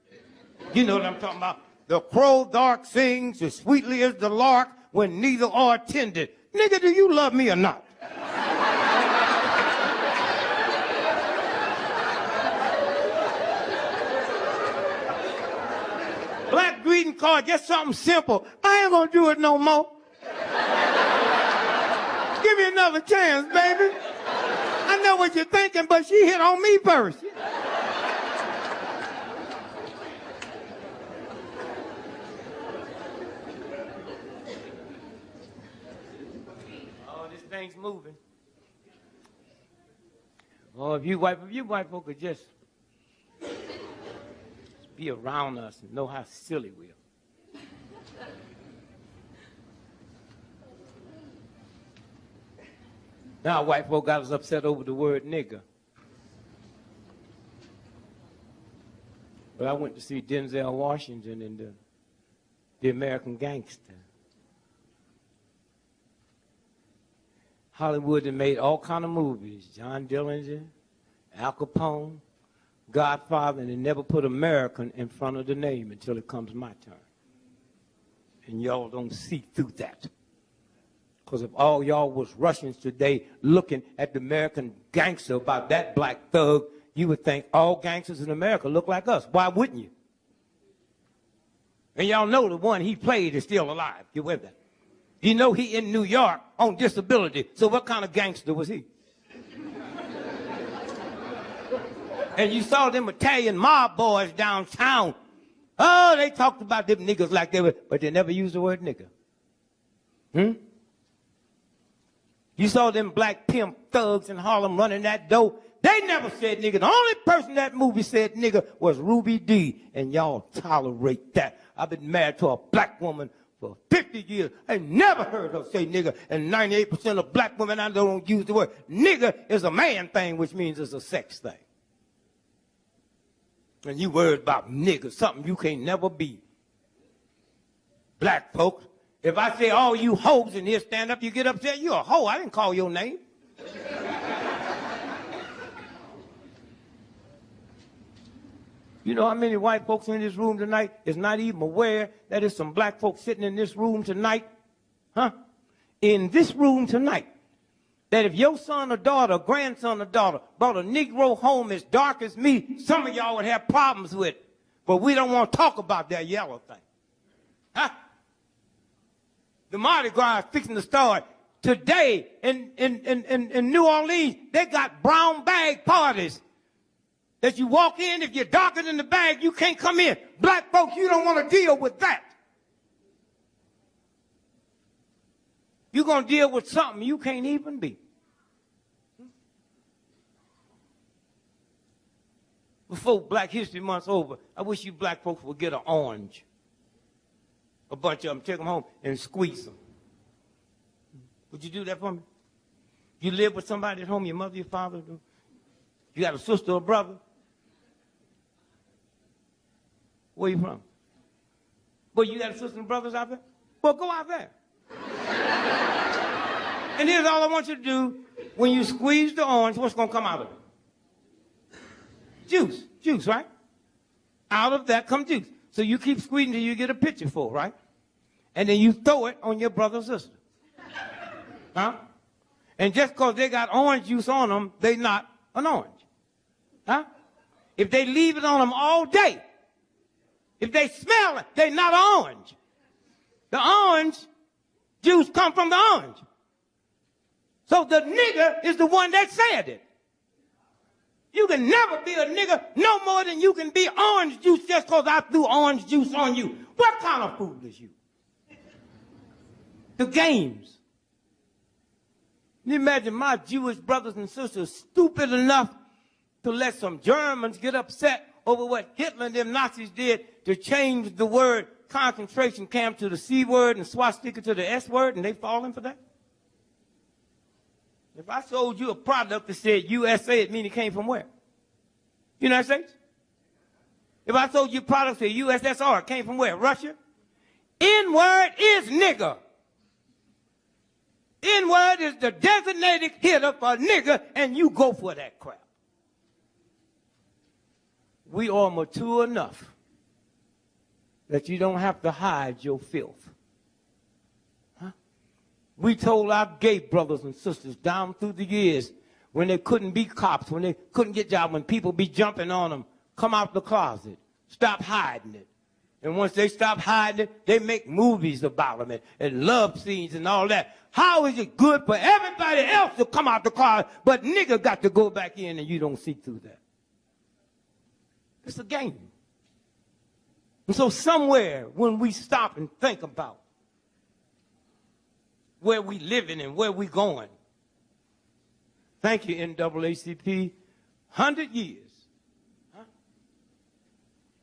You know what I'm talking about? The crow dark sings as sweetly as the lark when neither are tended. Nigga, do you love me or not? Black greeting card, just something simple. I ain't gonna do it no more. Give me another chance, baby. I know what you're thinking, but she hit on me first. Oh, this thing's moving. Oh, if you white folk could just be around us and know how silly we are. Now white folk got us upset over the word nigger. But I went to see Denzel Washington in the American Gangster. Hollywood had made all kind of movies. John Dillinger, Al Capone, Godfather, and they never put American in front of the name until it comes my turn. And y'all don't see through that. Because if all y'all was Russians today looking at the American gangster about that black thug, you would think all gangsters in America look like us. Why wouldn't you? And y'all know the one he played is still alive. You with that? You know he in New York on disability. So what kind of gangster was he? And you saw them Italian mob boys downtown. Oh, they talked about them niggas like they were, but they never used the word nigger. You saw them black pimp thugs in Harlem running that dough. They never said nigger. The only person that movie said nigger was Ruby D. And y'all tolerate that. I've been married to a black woman for 50 years. I never heard her say nigger, and 98% of black women I know don't use the word. Nigger is a man thing, which means it's a sex thing. And you worried about nigger, something you can't never be. Black folks, if I say all you hoes in here stand up, you get upset, you're a hoe. I didn't call your name. You know how many white folks in this room tonight is not even aware that there's some black folks sitting in this room tonight? Huh? In this room tonight. That if your son or daughter, grandson or daughter brought a Negro home as dark as me, some of y'all would have problems with it. But we don't want to talk about that yellow thing. Huh? The Mardi Gras is fixing to start. Today in New Orleans, they got brown bag parties. That you walk in, if you're darker than the bag, you can't come in. Black folks, you don't want to deal with that. You're going to deal with something you can't even be. Before Black History Month's over, I wish you black folks would get an orange. A bunch of them, take them home and squeeze them. Would you do that for me? You live with somebody at home, your mother, your father, you got a sister or brother? Where you from? Well, you got sisters and brothers out there? Well, go out there. And here's all I want you to do. When you squeeze the orange, what's going to come out of it? Juice. Juice, right? Out of that comes juice. So you keep squeezing till you get a pitcher full, right? And then you throw it on your brother or sister. Huh? And just because they got orange juice on them, they not an orange. Huh? If they leave it on them all day, if they smell it, they're not orange. The orange juice come from the orange. So the nigger is the one that said it. You can never be a nigger no more than you can be orange juice just because I threw orange juice on you. What kind of fool is you? The games. Can you imagine my Jewish brothers and sisters stupid enough to let some Germans get upset over what Hitler and them Nazis did to change the word concentration camp to the C word and swastika to the S word, and they falling for that? If I sold you a product that said USA, it mean it came from where? United States? If I sold you a product that said USSR, it came from where? Russia? N-word is nigger. N-word is the designated hitter for nigger, and you go for that crap. We are mature enough that you don't have to hide your filth. Huh? We told our gay brothers and sisters down through the years when they couldn't be cops, when they couldn't get jobs, when people be jumping on them, come out the closet, stop hiding it. And once they stop hiding it, they make movies about them and love scenes and all that. How is it good for everybody else to come out the closet, but nigga got to go back in and you don't see through that? It's a game. And so somewhere when we stop and think about where we living and where we going, thank you, NAACP, 100 years. Huh?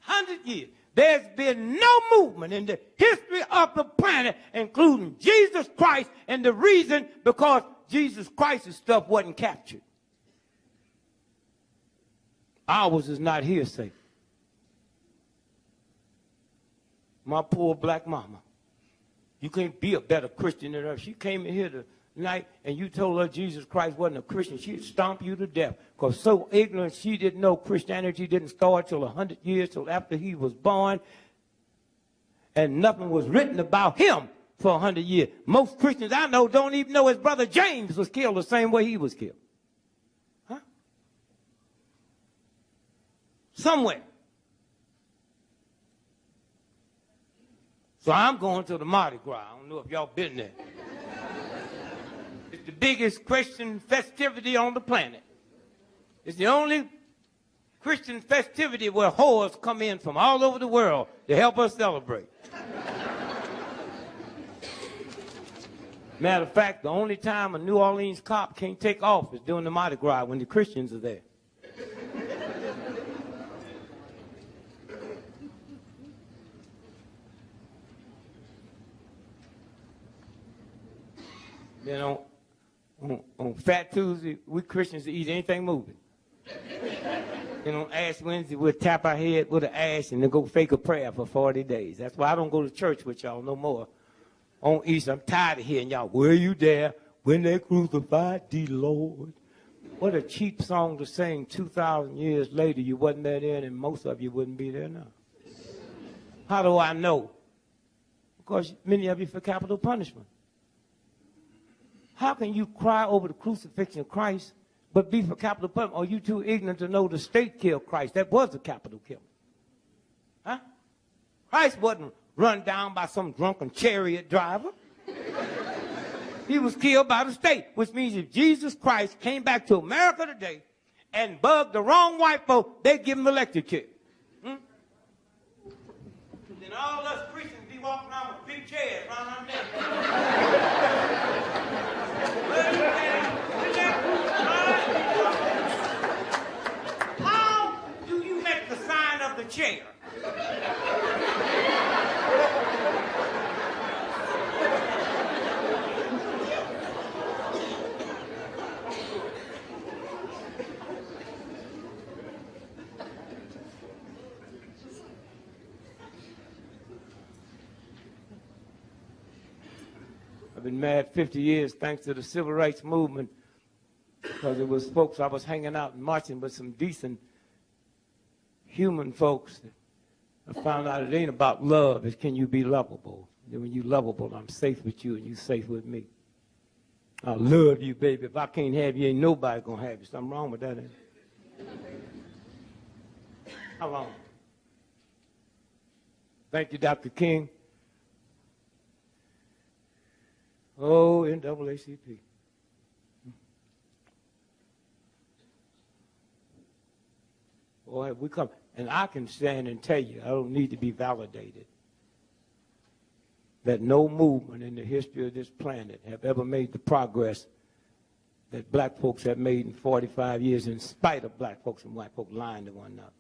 100 years. There's been no movement in the history of the planet, including Jesus Christ, and the reason because Jesus Christ's stuff wasn't captured. Ours is not hearsay. My poor black mama. You can't be a better Christian than her. She came in here tonight and you told her Jesus Christ wasn't a Christian. She'd stomp you to death. Because so ignorant, she didn't know Christianity didn't start till 100 years, till after he was born. And nothing was written about him for 100 years. Most Christians I know don't even know his brother James was killed the same way he was killed. Huh? Somewhere. So I'm going to the Mardi Gras. I don't know if y'all been there. It's the biggest Christian festivity on the planet. It's the only Christian festivity where whores come in from all over the world to help us celebrate. Matter of fact, the only time a New Orleans cop can't take off is during the Mardi Gras when the Christians are there. Then on Fat Tuesday, we Christians eat anything moving. And on Ash Wednesday, we'll tap our head with an ash and then go fake a prayer for 40 days. That's why I don't go to church with y'all no more. On Easter, I'm tired of hearing y'all, were you there when they crucified the Lord? What a cheap song to sing 2,000 years later. You wasn't there then, and most of you wouldn't be there now. How do I know? Because many of you for capital punishment. How can you cry over the crucifixion of Christ but be for capital punishment? Are you too ignorant to know the state killed Christ? That was a capital killing. Huh? Christ wasn't run down by some drunken chariot driver. He was killed by the state, which means if Jesus Christ came back to America today and bugged the wrong white folk, they'd give him an electric chair. Then all us Christians be walking around with big chairs around our neck. How do you make the sign of the chair? I've been mad 50 years thanks to the civil rights movement, because it was folks I was hanging out and marching with, some decent human folks. I found out it ain't about love, it's can you be lovable. And when you lovable, I'm safe with you and you safe with me. I love you, baby. If I can't have you, ain't nobody gonna have you. Something wrong with that, ain't it? How long? Thank you, Dr. King. Oh, NAACP. Boy, we come, and I can stand and tell you, I don't need to be validated, that no movement in the history of this planet have ever made the progress that black folks have made in 45 years, in spite of black folks and white folks lying to one another.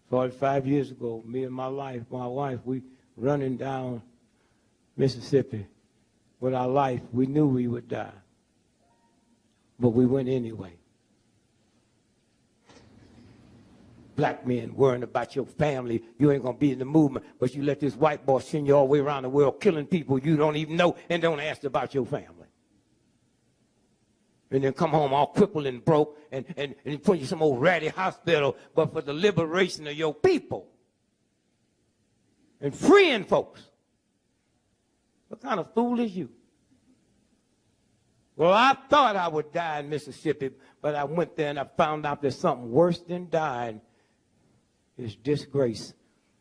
"45 years ago, me and my wife, we running down Mississippi with our life. We knew we would die, but we went anyway. Black men worrying about your family. You ain't gonna be in the movement, but you let this white boy send you all the way around the world killing people you don't even know and don't ask about your family. And then come home all crippled and broke and put you in some old ratty hospital, but for the liberation of your people and freeing folks. What kind of fool is you? Well, I thought I would die in Mississippi, but I went there and I found out there's something worse than dying. It's disgrace.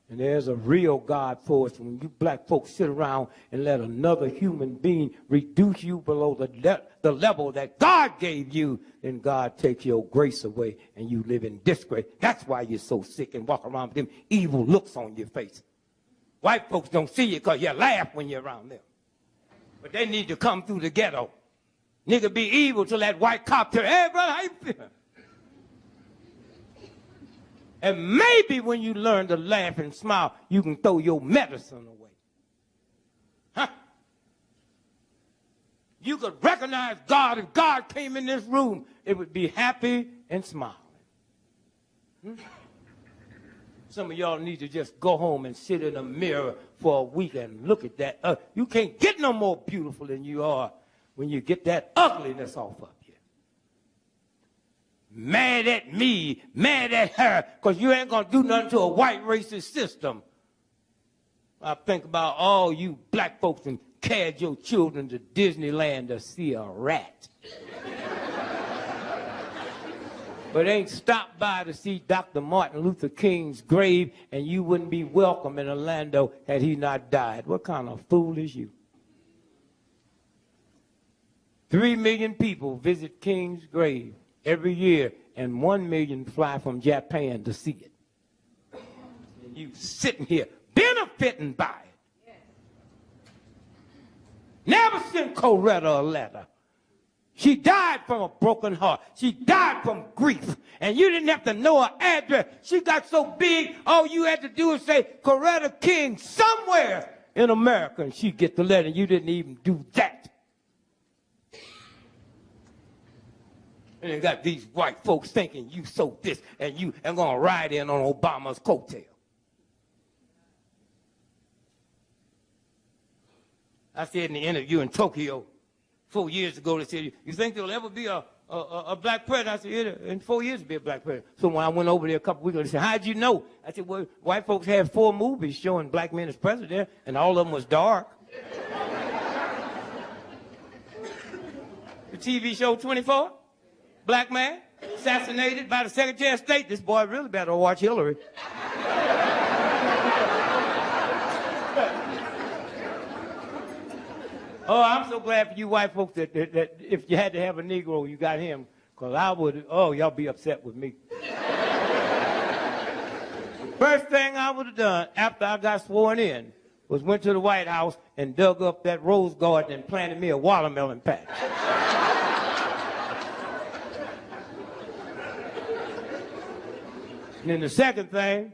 And there's a real God for us. When you black folks sit around and let another human being reduce you below the level that God gave you, then God takes your grace away and you live in disgrace. That's why you're so sick and walk around with them evil looks on your face. White folks don't see you because you laugh when you're around them. But they need to come through the ghetto. Nigga be evil till that white cop tell, "Hey, brother, how you feeling?" And maybe when you learn to laugh and smile, you can throw your medicine away. Huh? You could recognize God. If God came in this room, it would be happy and smiling. Some of y'all need to just go home and sit in a mirror for a week and look at that. You can't get no more beautiful than you are when you get that ugliness off of you. Mad at me, mad at her, because you ain't going to do nothing to a white racist system. I think about all you black folks and carried your children to Disneyland to see a rat. But ain't stopped by to see Dr. Martin Luther King's grave, and you wouldn't be welcome in Orlando had he not died. What kind of fool is you? 3 million people visit King's grave every year, and 1 million fly from Japan to see it. And you sitting here benefiting by it. Never sent Coretta a letter. She died from a broken heart. She died from grief. And you didn't have to know her address. She got so big, all you had to do is say, Coretta King somewhere in America, and she'd get the letter. You didn't even do that. And you got these white folks thinking you so this, and you are going to ride in on Obama's coattail. I said in the interview in Tokyo 4 years ago, they said, you think there'll ever be a black president? I said, yeah, in 4 years to be a black president. So when I went over there a couple weeks ago, they said, how'd you know? I said, well, white folks had 4 movies showing black men as president, and all of them was dark. The TV show 24, black man, assassinated by the Secretary of State. This boy really better watch Hillary. Oh, I'm so glad for you white folks that if you had to have a Negro, you got him. Because I would, y'all be upset with me. First thing I would have done after I got sworn in was went to the White House and dug up that rose garden and planted me a watermelon patch. And then the second thing,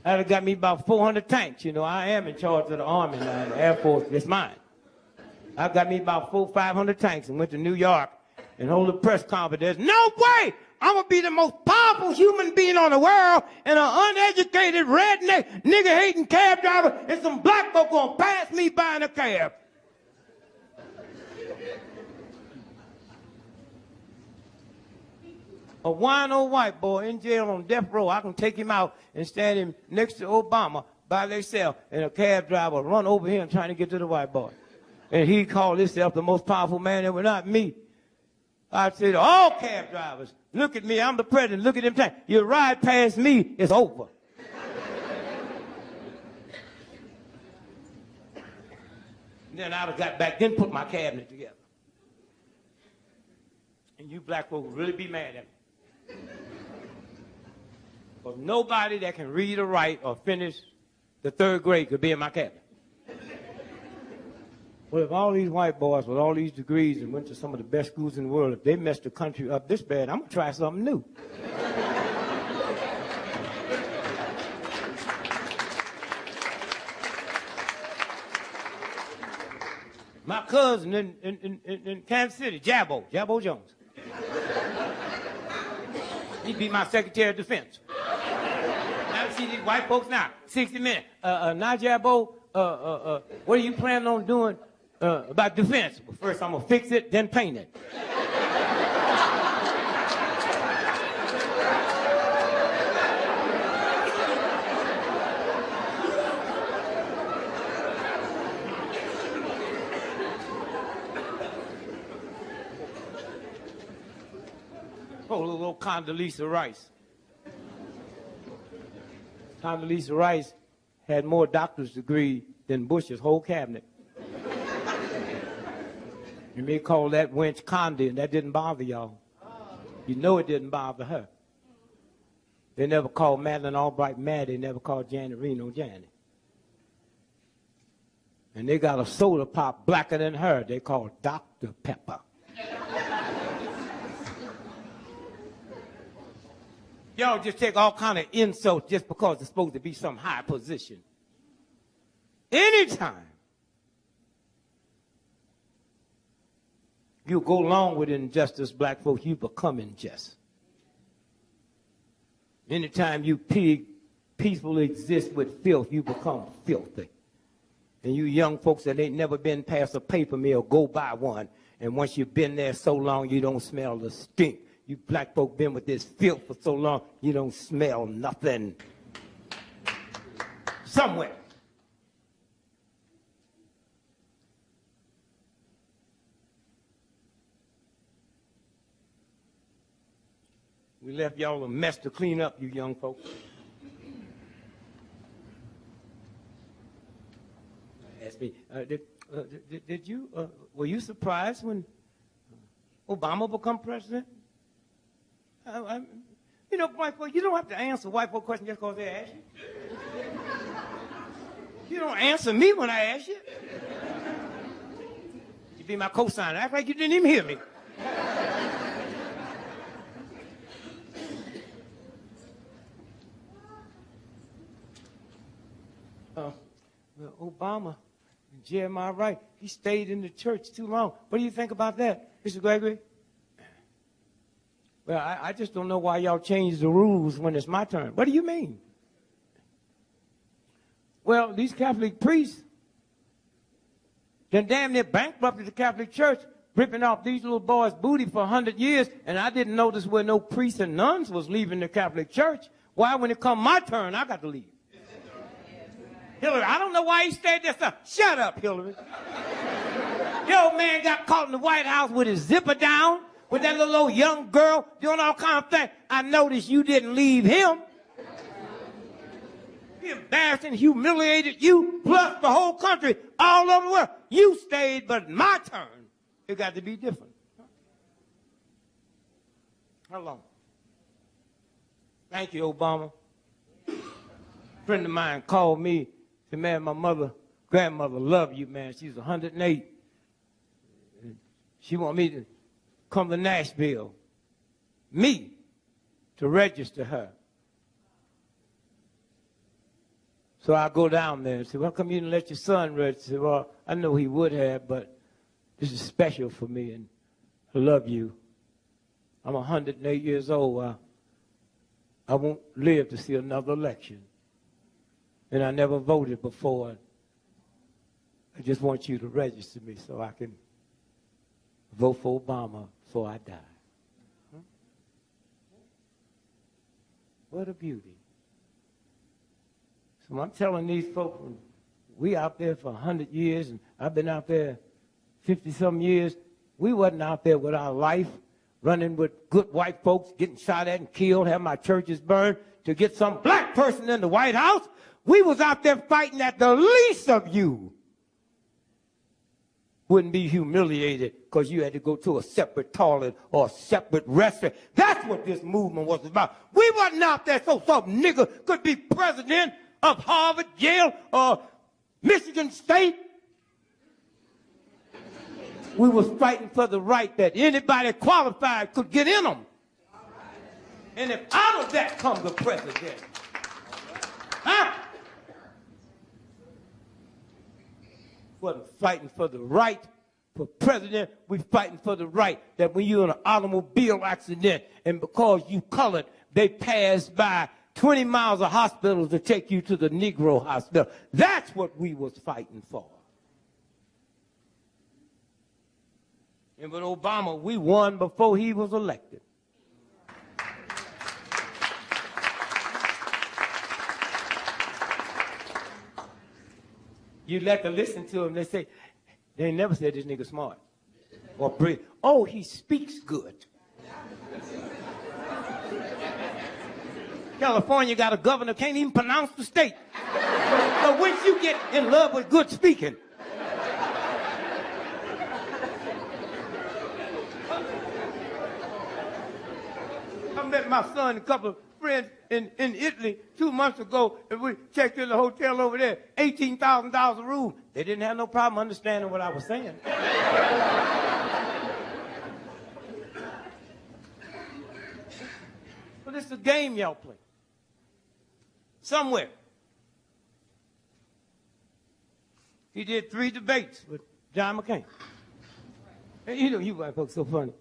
I'd have got me about 400 tanks. You know, I am in charge of the Army now, the Air Force. It's mine. I got me about 400-500 tanks and went to New York and hold a press conference. There's no way I'm going to be the most powerful human being on the world and an uneducated, redneck, nigger-hating cab driver and some black folk going to pass me by in a cab. A wino white boy in jail on death row, I can take him out and stand him next to Obama by themselves, and a cab driver run over him trying to get to the white boy. And he called himself the most powerful man ever, not me. I said, all cab drivers, look at me, I'm the president, look at them tanks. You ride past me, it's over. And then I'd have got back, then put my cabinet together. And you black folks would really be mad at me. Because nobody that can read or write or finish the 3rd grade could be in my cabinet. Well, if all these white boys with all these degrees and went to some of the best schools in the world, if they messed the country up this bad, I'm going to try something new. My cousin in Kansas City, Jabbo Jones. He'd be my Secretary of Defense. Now see these white folks now, 60 Minutes. Now, Jabbo, what are you planning on doing about defense? Well, first I'm going to fix it, then paint it. Oh, little Condoleezza Rice. Condoleezza Rice had more doctor's degree than Bush's whole cabinet. You may call that wench Condi, and that didn't bother y'all. You know it didn't bother her. They never called Madeleine Albright Mad. They never called Janet Reno Janet. And they got a soda pop blacker than her. They called Dr. Pepper. Y'all just take all kind of insults just because it's supposed to be some high position. Anytime you go along with injustice, black folks, you become unjust. Anytime you peacefully exist with filth, you become filthy. And you young folks that ain't never been past a paper mill, go buy one. And once you've been there so long, you don't smell the stink. You black folk been with this filth for so long, you don't smell nothing. Somewhere. We left y'all a mess to clean up, you young folks. Ask me, did you, were you surprised when Obama became president? You know, white folk, you don't have to answer white folk questions just because they ask you. You don't answer me when I ask you. You be my co-signer. Act like you didn't even hear me. Well, Obama, Jeremiah Wright, he stayed in the church too long. What do you think about that, Mr. Gregory? Well, I just don't know why y'all change the rules when it's my turn. What do you mean? Well, these Catholic priests, then damn near bankrupted the Catholic Church, ripping off these little boys' booty for 100 years, and I didn't notice where no priests and nuns was leaving the Catholic Church. Why, when it come my turn, I got to leave? Hillary, I don't know why he stayed there. So, shut up, Hillary. The old man got caught in the White House with his zipper down, with that little old young girl doing all kind of things. I noticed you didn't leave him. He embarrassed and humiliated you, plus the whole country, all over the world. You stayed, but my turn, it got to be different. How long? Thank you, Obama. A friend of mine called me. Said, man, my grandmother loved you, man. She's 108. She want me to come to Nashville, me, to register her. So I go down there and say, well, how come you didn't let your son register? Well, I know he would have, but this is special for me, and I love you. I'm 108 years old. I won't live to see another election. And I never voted before. I just want you to register me so I can vote for Obama before I die. Huh? What a beauty. So I'm telling these folks, we out there for 100 years, and I've been out there 50-some years. We wasn't out there with our life, running with good white folks, getting shot at and killed, having my churches burned, to get some black person in the White House. We was out there fighting that the least of you wouldn't be humiliated because you had to go to a separate toilet or a separate restaurant. That's what this movement was about. We wasn't out there so some nigga could be president of Harvard, Yale, or Michigan State. We was fighting for the right that anybody qualified could get in them. And if out of that comes a president, huh? Wasn't fighting for the right for president. We fighting for the right that when you're in an automobile accident and because you colored, they pass by 20 miles of hospitals to take you to the Negro hospital. That's what we was fighting for. And with Obama, we won before he was elected. You like to listen to him, they say, they never said this nigga smart or brilliant. Oh, he speaks good. California got a governor, can't even pronounce the state. So once you get in love with good speaking, I met my son and a couple of friends in Italy 2 months ago, and we checked in the hotel over there, $18,000 a room. They didn't have no problem understanding what I was saying. But it's a game y'all play. Somewhere. He did 3 debates with John McCain. And you know, you white folks so funny.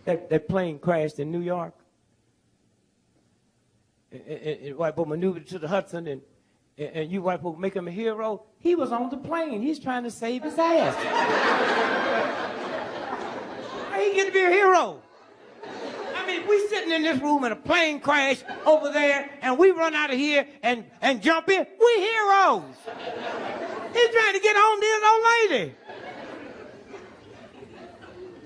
That plane crashed in New York. And white folk maneuvered to the Hudson, and you white folk make him a hero. He was on the plane. He's trying to save his ass. How he get to be a hero? I mean, we sitting in this room and a plane crash over there, and we run out of here and jump in. We heroes. He's trying to get home to his old lady.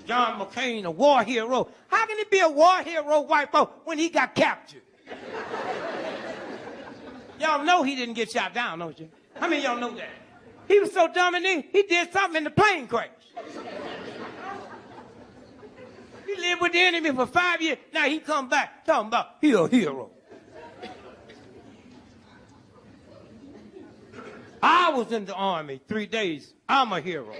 John McCain, a war hero. How can he be a war hero, white folk, when he got captured? Y'all know he didn't get shot down, don't you? How many of y'all know that? He was so dumb and he did something in the plane crash. He lived with the enemy for 5 years. Now he come back talking about he a hero. I was in the Army 3 days. I'm a hero.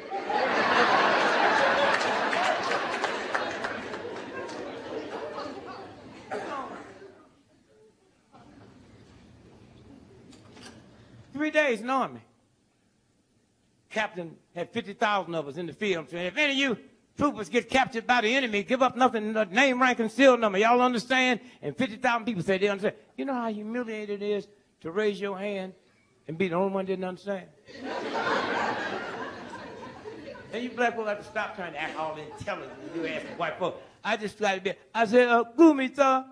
Three days in the Army. Captain had 50,000 of us in the field. So if any of you troopers get captured by the enemy, give up nothing, name, rank, and seal number. Y'all understand? And 50,000 people say they understand. You know how humiliating it is to raise your hand and be the only one that didn't understand? And you black folks have to stop trying to act all intelligent and you ask white folks. I just tried to be, I said, Gumi, sir,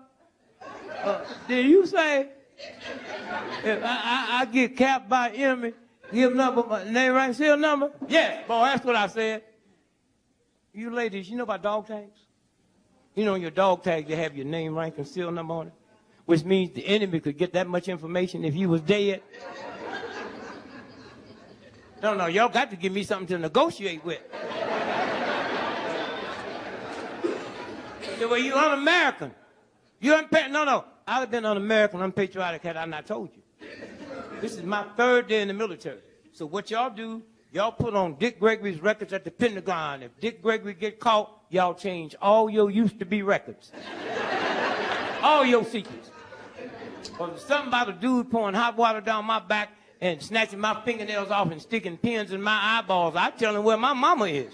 did you say if I get capped by enemy, give number, my name, rank, seal number? Yes, boy, that's what I said. You ladies, you know about dog tags? You know, in your dog tag, you have your name, rank, and seal number on it, which means the enemy could get that much information if you was dead. No, y'all got to give me something to negotiate with. Well, you un-American. You no, I'd have been un-American, unpatriotic had I not told you. This is my 3rd day in the military. So what y'all do, y'all put on Dick Gregory's records at the Pentagon. If Dick Gregory get caught, y'all change all your used-to-be records. All your secrets. Or there's something about a dude pouring hot water down my back and snatching my fingernails off and sticking pins in my eyeballs. I tell him where my mama is.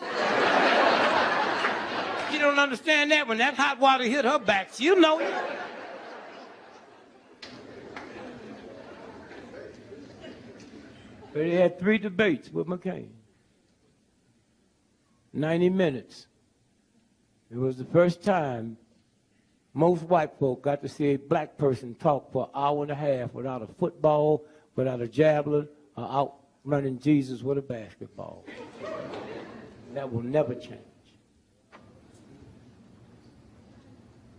She don't understand that. When that hot water hit her back, she'll know it. But he had 3 debates with McCain. 90 minutes. It was the first time most white folk got to see a black person talk for an hour and a half without a football, without a javelin, or out running Jesus with a basketball. That will never change.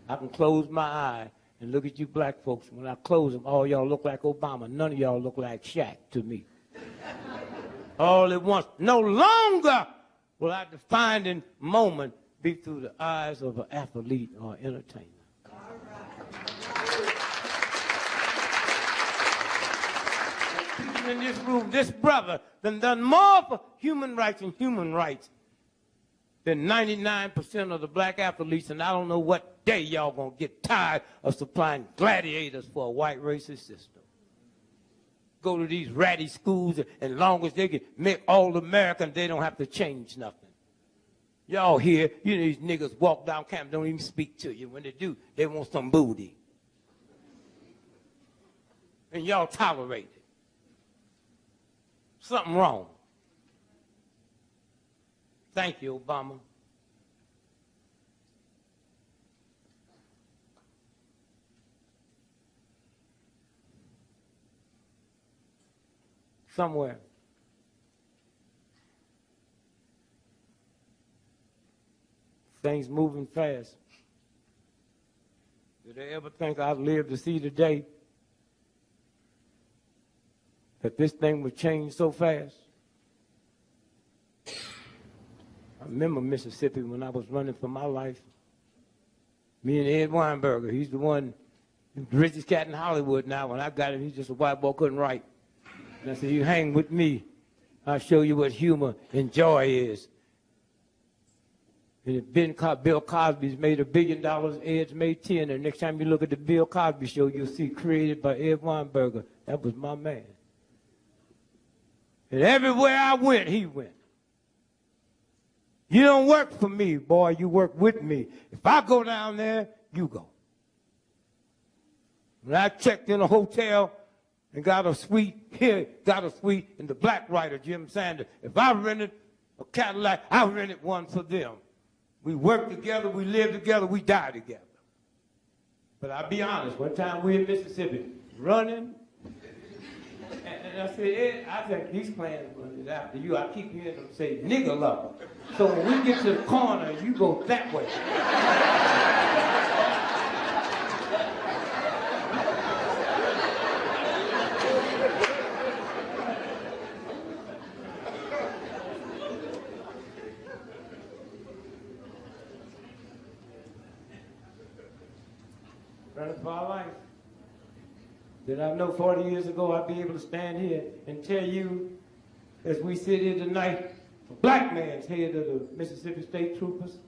I can close my eye and look at you black folks. When I close them, all y'all look like Obama. None of y'all look like Shaq to me. All at once. No longer will our defining moment be through the eyes of an athlete or entertainer. People in this room, this brother, done more for human rights and human rights than 99% of the black athletes, and I don't know what day y'all gonna get tired of supplying gladiators for a white racist system. Go to these ratty schools, and as long as they can make all American, they don't have to change nothing. Y'all here, you know these niggas walk down campus, don't even speak to you. When they do, they want some booty. And y'all tolerate it. Something wrong. Thank you, Obama. Somewhere. Things moving fast. Did they ever think I'd live to see the day that this thing would change so fast? I remember Mississippi when I was running for my life. Me and Ed Weinberger, he's the one, the richest cat in Hollywood now. When I got him, he's just a white boy, couldn't write. And I said, you hang with me, I'll show you what humor and joy is. And if Bill Cosby's made $1 billion, Ed's made 10. And next time you look at the Bill Cosby show, you'll see created by Ed Weinberger. That was my man. And everywhere I went, he went. You don't work for me, boy, you work with me. If I go down there, you go. When I checked in a hotel and got a suite and the black writer, Jim Sanders, if I rented a Cadillac, I rented one for them. We work together, we live together, we die together. But I'll be honest, one time we in Mississippi running, and I said, Ed, I think these plans running after you. I keep hearing them say, nigger lover. So when we get to the corner, you go that way. Running for our life. Did I know 40 years ago I'd be able to stand here and tell you, as we sit here tonight, a black man's head of the Mississippi State Troopers,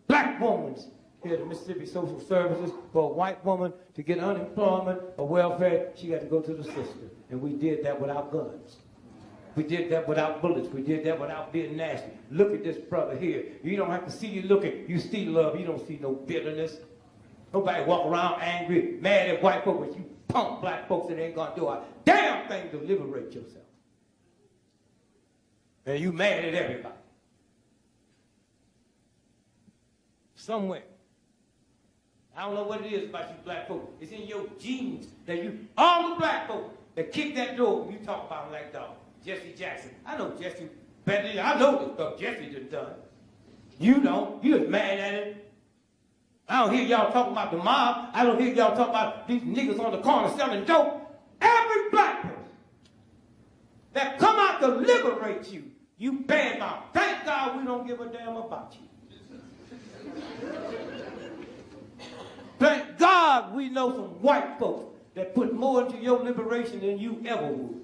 black woman's head of Mississippi Social Services, for a white woman to get unemployment or welfare, she got to go to the system. And we did that without guns. We did that without bullets. We did that without being nasty. Look at this brother here. You don't have to see you looking. You see love. You don't see no bitterness. Nobody walk around angry, mad at white folks, but you punk black folks that ain't gonna do a damn thing to liberate yourself. And you mad at everybody. Somewhere. I don't know what it is about you black folks. It's in your genes that you, all the black folks that kick that door, you talk about them like dog. Jesse Jackson. I know Jesse better than I know the stuff Jesse just done. You don't. You just mad at it. I don't hear y'all talking about the mob. I don't hear y'all talking about these niggas on the corner selling dope. Every black person that come out to liberate you, you badmouth. Thank God we don't give a damn about you. Thank God we know some white folks that put more into your liberation than you ever would.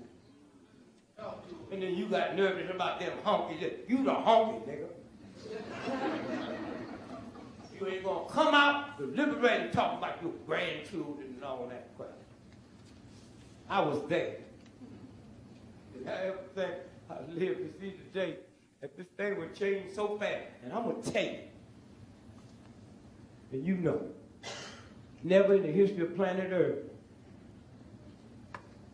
And then you got nervous about them honky. You the honky, nigga. You ain't gonna come out to liberate and talk about your grandchildren and all that crap. I was there. Did I ever think I lived to see the day that this thing would change so fast? And I'm gonna tell you, and you know, never in the history of planet Earth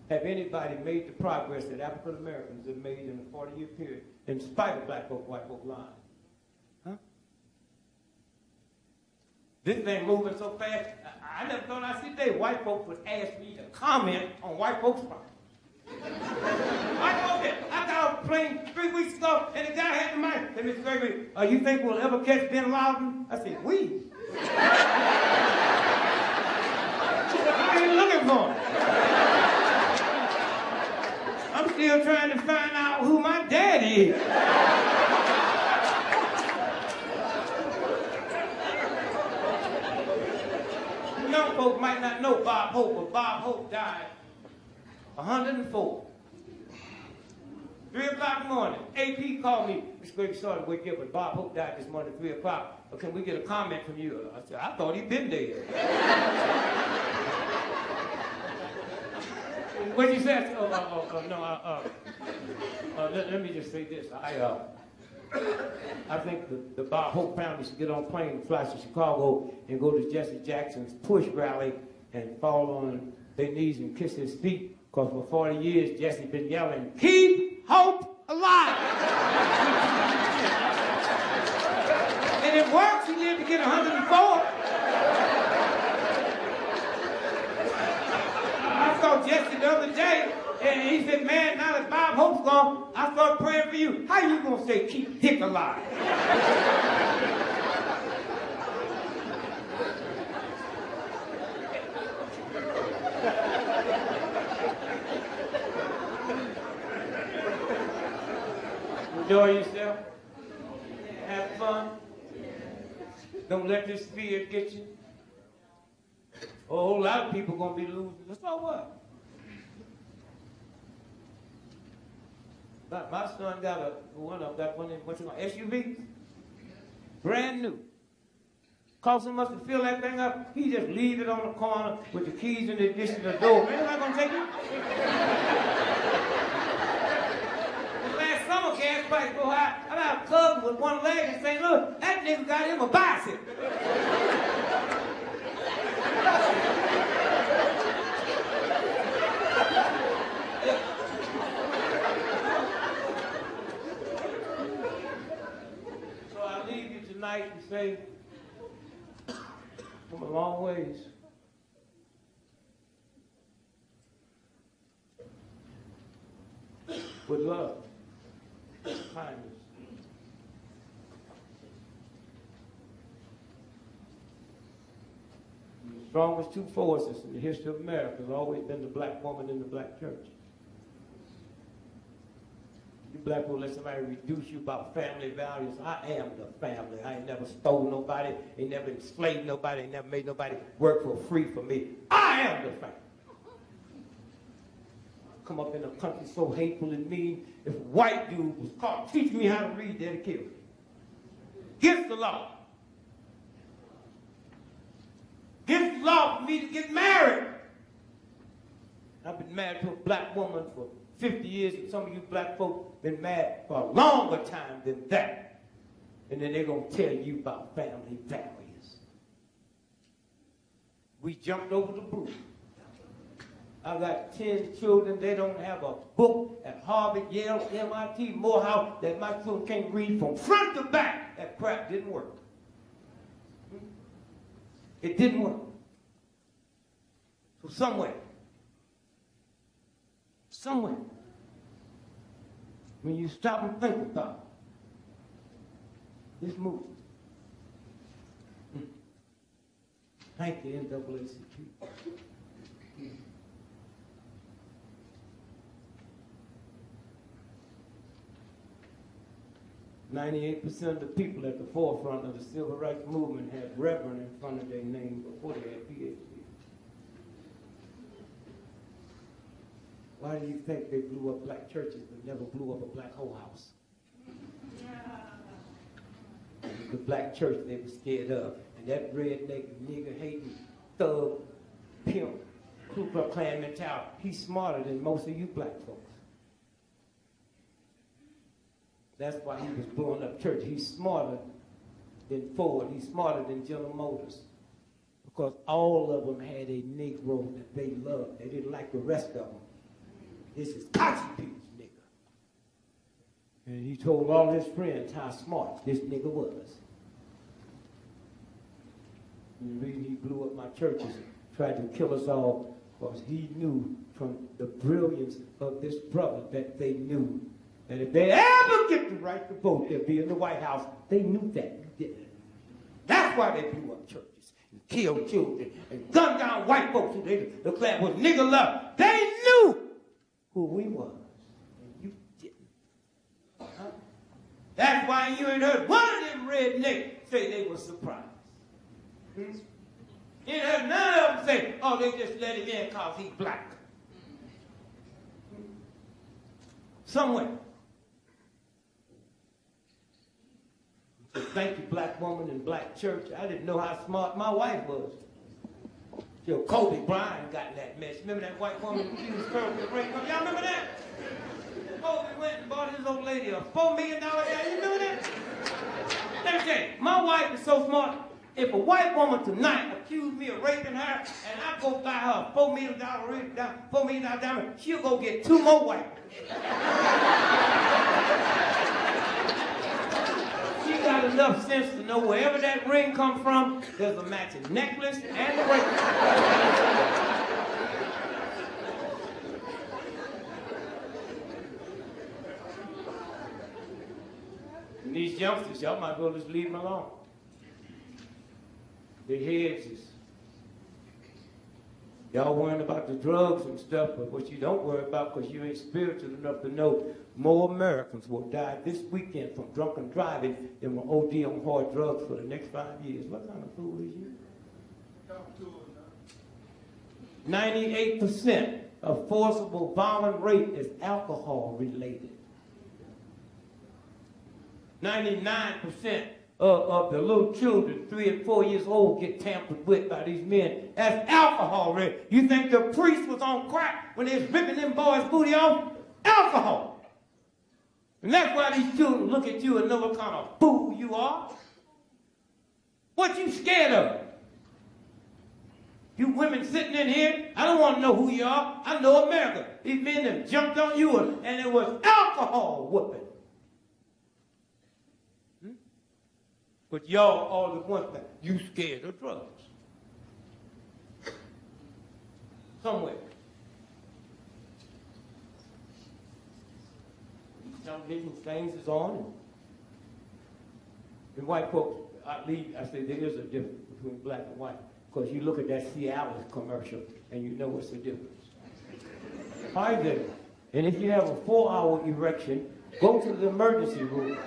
have anybody made the progress that African Americans have made in a 40-year period, in spite of black folk, white folk lying. Huh? This thing moving so fast, I never thought I'd see the day white folks would ask me to comment on white folks' problems. White folks did. I got off the plane 3 weeks ago, and the guy had the mic. Said, Mr. Gregory, you think we'll ever catch Bin Laden? I said, we? I ain't looking for him. I'm still trying to find out who my daddy is. Young folks might not know Bob Hope, but Bob Hope died 104. 3 o'clock in the morning. AP called me. Mr. Gregory started to wake up, but Bob Hope died this morning at 3 o'clock. Can we get a comment from you? I said, I thought he'd been dead. What you said? Let me just say this. I think the Bob Hope family should get on a plane and fly to Chicago and go to Jesse Jackson's push rally and fall on their knees and kiss his feet, because for 40 years Jesse been yelling, keep hope alive! And it works. He lived to get 104. I saw Jesse the other day, and he said, man, now that Bob Hope's gone, I start praying for you. How you gonna say keep Dick alive? Enjoy yourself. Have fun. Don't let this fear get you. A whole lot of people gonna be losing. So what? My son got one of them, what's it called, SUV, brand new. Cost him much to fill that thing up. He just leave it on the corner with the keys in the ignition of the door. Man, am I gonna take it? Last summer, gas price go high. I got a cousin with one leg in St. Louis. That nigga got him a bicycle. So I leave you tonight and say, come a long ways. With love, kindness. The strongest two forces in the history of America has always been the black woman and the black church. You black people let somebody reduce you about family values. I am the family. I ain't never stole nobody, ain't never enslaved nobody, ain't never made nobody work for free for me. I am the family. come up in a country so hateful and mean. If a white dude was caught teaching me how to read, they'd kill me. Against the law. Against the law for me to get married. I've been married to a black woman for 50 years, and some of you black folks been married for a longer time than that. And then they're going to tell you about family values. We jumped over the broom. I got 10 children. They don't have a book at Harvard, Yale, MIT, Morehouse that my children can't read from front to back. That crap didn't work. It didn't work. So somewhere, when you stop and think about this movement, thank you, NAACP. 98% of the people at the forefront of the civil rights movement had Reverend in front of their name before they had PhD. Why do you think they blew up black churches but never blew up a black whole house? The black church they were scared of. And that redneck, nigger-hating, thug, pimp, Ku Klux Klan mentality, he's smarter than most of you black folks. That's why he was blowing up church. He's smarter than Ford. He's smarter than General Motors. Because all of them had a Negro that they loved. They didn't like the rest of them. This is Kachi People's nigga. And he told all his friends how smart this nigga was. And the reason he blew up my churches, tried to kill us all, was he knew from the brilliance of this brother that they knew that if they ever get the right to vote, they'll be in the White House. They knew that. That's why they blew up churches and killed children and gunned down white folks who they declared was nigger love. They knew who we was, and you didn't. Huh? That's why you ain't heard one of them rednecks say they were surprised. You ain't heard none of them say, oh, they just let him in because he's black. Somewhere. Thank you, black woman and black church. I didn't know how smart my wife was. Till Kobe Bryant got in that mess. Remember that white woman who was curving the ring? Y'all remember that? Kobe went and bought his old lady a $4 million yacht. You remember that? Let me tell you, my wife is so smart. If a white woman tonight accused me of raping her, and I go buy her a $4 million diamond, she'll go get 2 more white. She got enough sense to know wherever that ring comes from, there's a matching necklace and a ring. And these youngsters, y'all might as well just leave them alone. Their heads is, y'all worrying about the drugs and stuff, but what you don't worry about, because you ain't spiritual enough to know, more Americans will die this weekend from drunken driving than will OD on hard drugs for the next 5 years. What kind of fool is you? 98% of forcible violent rape is alcohol related. 99% of the little children, 3 and 4 years old, get tampered with by these men. That's alcohol rape. You think the priest was on crack when they was ripping them boys' booty off? Alcohol. And that's why these children look at you and know what kind of fool you are. What you scared of? You women sitting in here, I don't want to know who you are. I know America. These men that jumped on you and it was alcohol whooping. But y'all all at one thing, you scared of drugs. Somewhere. Television things is on. And white folks, I say there is a difference between black and white. Because you look at that Cialis commercial and you know what's the difference. Hi there. And if you have a 4-hour erection, go to the emergency room.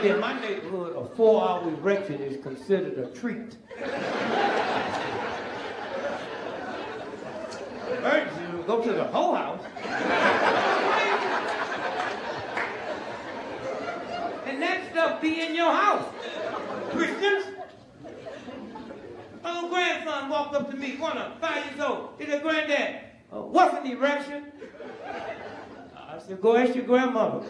In my neighborhood, a 4-hour erection is considered a treat. Emergency room, go to the whole house. be in your house. Christians. My little grandson walked up to me, 5 years old. He said, Granddad, what's an erection? I said, go ask your grandmother. He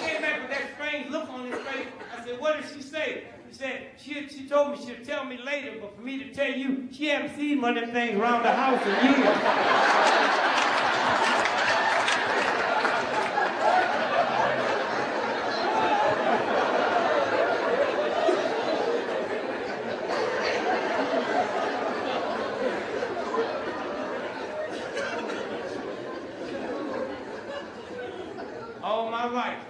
came back with that strange look on his face. I said, what did she say? He said, she told me she'd tell me later, but for me to tell you, she haven't seen one of them things around the house in years. All my life,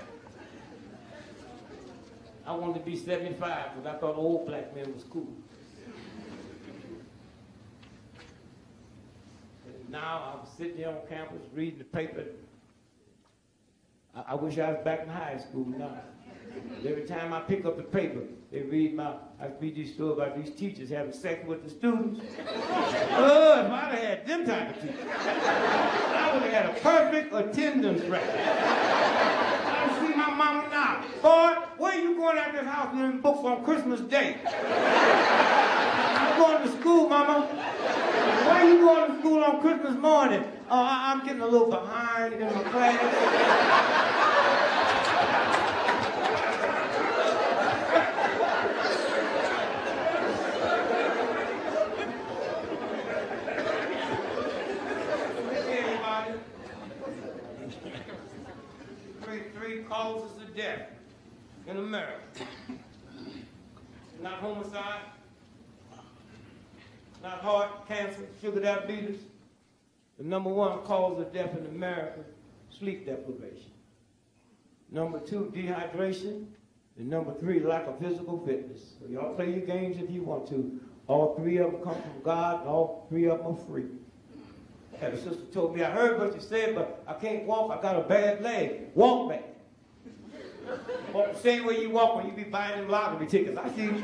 I wanted to be 75 because I thought old black men was cool. And now I'm sitting here on campus reading the paper. I wish I was back in high school now. Every time I pick up the paper, I read these stories about these teachers having sex with the students. Oh, if I'd have had them type of teachers, I would have had a perfect attendance record. I see my mama now. Boy, where you going out of this house with them books on Christmas Day? I'm going to school, Mama. Why are you going to school on Christmas morning? Oh, I'm getting a little behind in my class. Three causes of death in America. Not homicide, not heart, cancer, sugar diabetes. The number one cause of death in America, sleep deprivation. Number two, dehydration. And number three, lack of physical fitness. So y'all play your games if you want to. All three of them come from God, and all three of them are free. And the sister told me, I heard what you said, but I can't walk. I got a bad leg. Walk back. Walk the same way you walk when you be buying them lottery tickets. I see you.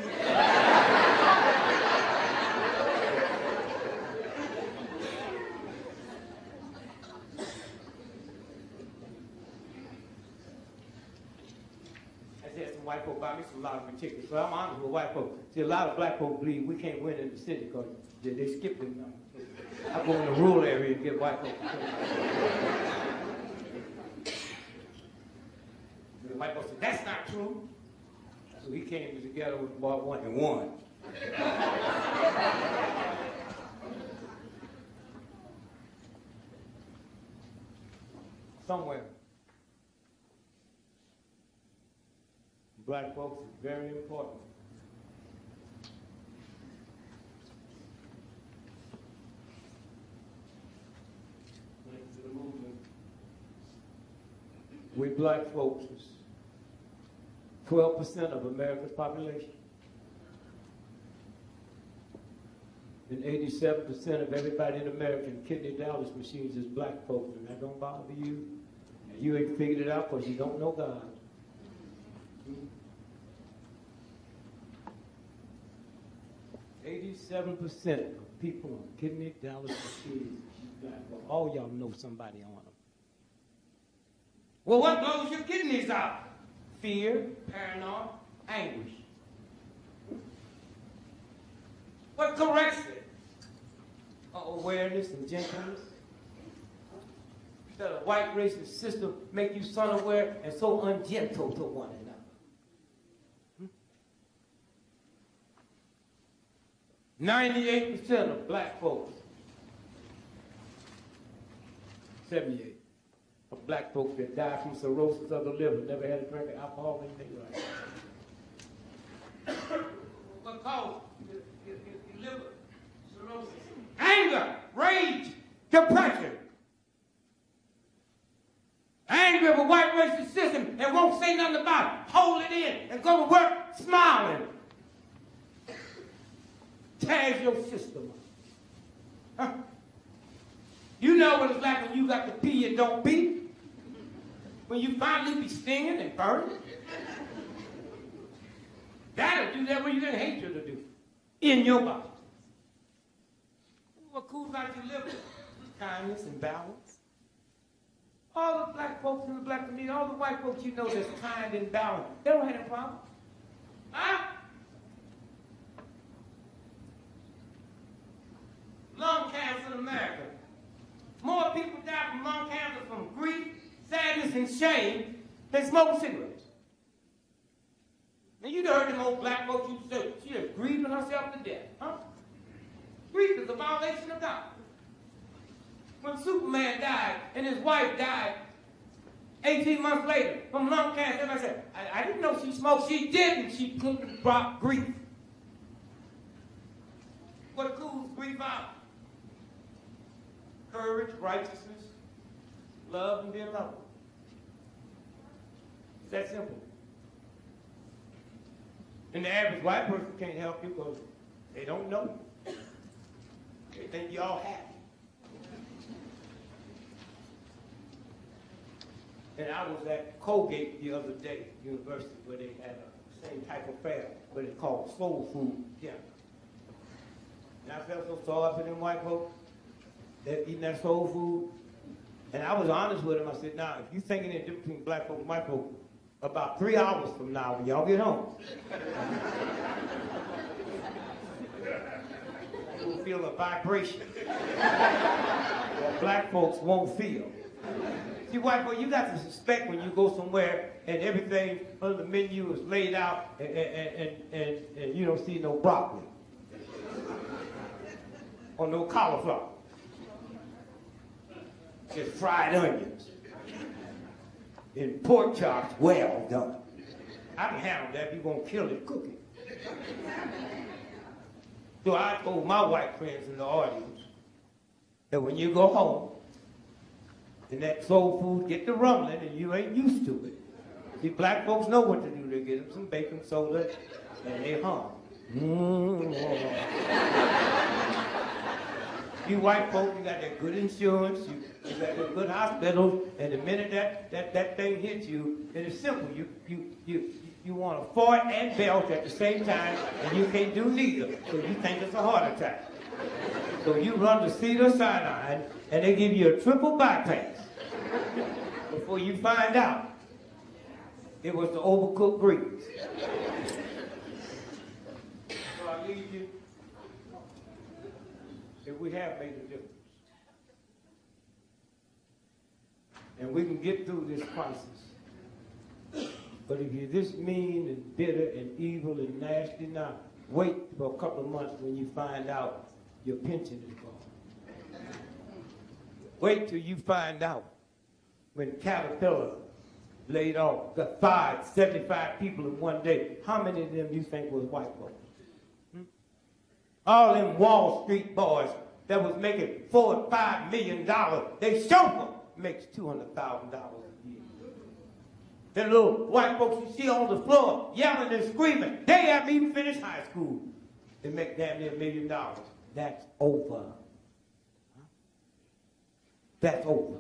I had some white folk buy me some lottery tickets, so I'm honest with white folk. See, a lot of black folk believe we can't win in the city because they skip them numbers. I go in the rural area and get white folk. The white folk said, that's not true. So he came together with bought one and won. Somewhere, black folks is very important. The movement. We black folks is 12% of America's population. And 87% of everybody in America in kidney dialysis machines is black folks, and that don't bother you. And you ain't figured it out because you don't know God. 87% of people on kidney dialysis machines is black. Well, all y'all know somebody on them. Well, what blows your kidneys out? Fear, paranoia, anguish. What corrects it? Awareness and gentleness. That a white racist system make you son-aware and so ungentle to one another. 98% of black folks, 78%. Of black folks that died from cirrhosis of the liver, never had a drink of alcohol in their life. What caused your liver cirrhosis? Anger, rage, depression. Angry with a white racist system and won't say nothing about it. Hold it in and go to work smiling. Tears your system up. Huh? You know what it's like when you got to pee and don't pee? When you finally be stinging and burning? That'll do that when you didn't hate you to do. In your body. What cool about your liver? Kindness and balance. All the black folks in the black community, all the white folks you know that's kind and balanced, they don't have a problem. Huh? Lung cancer in America. More people die from lung cancer from grief, sadness, and shame than smoking cigarettes. Now you heard them old black folks used to say, she is grieving herself to death. Huh? Grief is a violation of God. When Superman died and his wife died 18 months later from lung cancer, everybody said, I didn't know she smoked. She didn't. She couldn't drop grief. What cools grief out? Courage, righteousness, love, and being loved. It's that simple. And the average white person can't help you because they don't know you. They think you're all happy. And I was at Colgate the other day, university, where they had the same type of fair, but it's called soul food. Yeah. And I felt so sorry for them white folks that eating that soul food. And I was honest with them. I said, now, if you're thinking the difference between black folks and white folks, about 3 hours from now, when y'all get home, you will feel a vibration that black folks won't feel. See, white boy, you got to suspect when you go somewhere and everything on the menu is laid out and you don't see no broccoli or no cauliflower. Just fried onions and pork chops well done. I can handle that if you're going to kill it, cook it. So I told my white friends in the audience that when you go home, and that soul food get to rumbling and you ain't used to it. See, black folks know what to do. They get them some baking soda and they hum. You white folks, you got that good insurance, you got that good hospitals, and the minute that thing hits you, and it's simple. You want to fart and belch at the same time, and you can't do neither. So you think it's a heart attack. So you run to Cedars-Sinai, and they give you a triple bypass before you find out it was the overcooked greens. So I leave you that we have made a difference. And we can get through this crisis. But if you're this mean and bitter and evil and nasty now, wait for a couple of months when you find out your pension is gone. Wait till you find out when Caterpillar laid off, got fired 75 people in one day. How many of them you think was white folks? All them Wall Street boys that was making $4 or $5 million, they chauffeur makes $200,000 a year. Them little white folks you see on the floor yelling and screaming, they haven't even finished high school. They make damn near $1 million. That's over. That's over.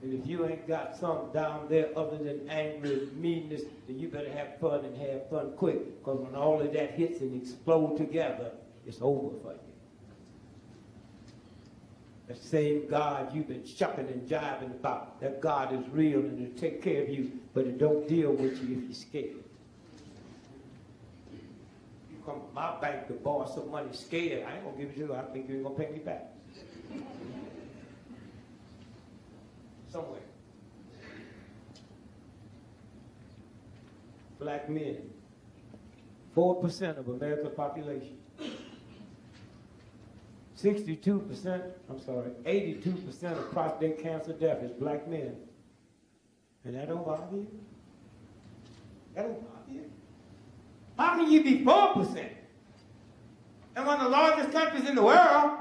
And if you ain't got something down there other than anger and meanness, then you better have fun and have fun quick. Because when all of that hits and explode together, it's over for you. The same God you've been shucking and jiving about, that God is real and will take care of you, but it don't deal with you if you're scared. You come to my bank to borrow some money scared, I ain't going to give it to you. I think you ain't going to pay me back. Somewhere. Black men, 4% of America's population. 82% of prostate cancer death is black men. And that don't bother you? That don't bother you? How can you be 4%? And one of the largest countries in the world,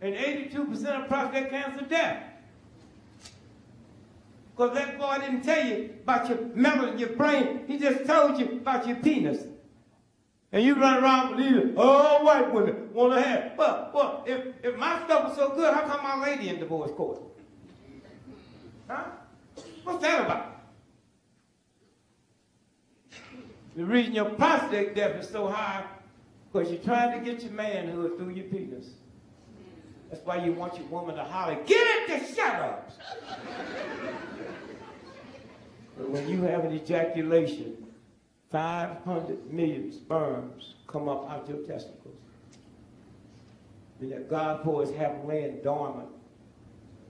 and 82% of prostate cancer death. Because that boy didn't tell you about your memory, your brain. He just told you about your penis. And you run around believing, oh, white women want to have. Well, if my stuff was so good, how come my lady in divorce court? Huh? What's that about? The reason your prostate death is so high, because you're trying to get your manhood through your penis. That's why you want your woman to holler, get it to shut up. But when you have an ejaculation, 500 million sperms come up out your testicles. And that God pours half laying dormant.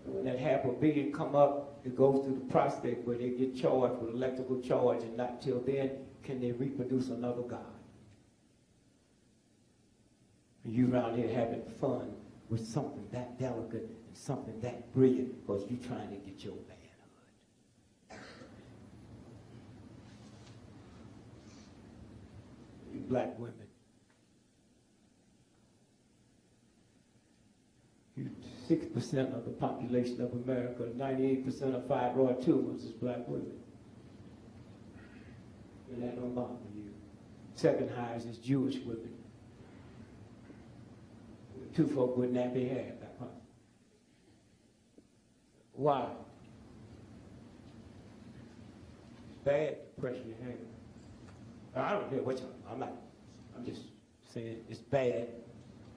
When that half a billion come up, it goes through the prostate where they get charged with electrical charge, and not till then can they reproduce another God. And you around here having fun with something that delicate and something that brilliant because you're trying to get your manhood. You black women, you 6% of the population of America, 98% of fibroid tumors is black women. And that don't bother you. Second highest is Jewish women. Two folk with nappy hair. Why? It's bad to press your hair. I don't care what I'm just saying it's bad.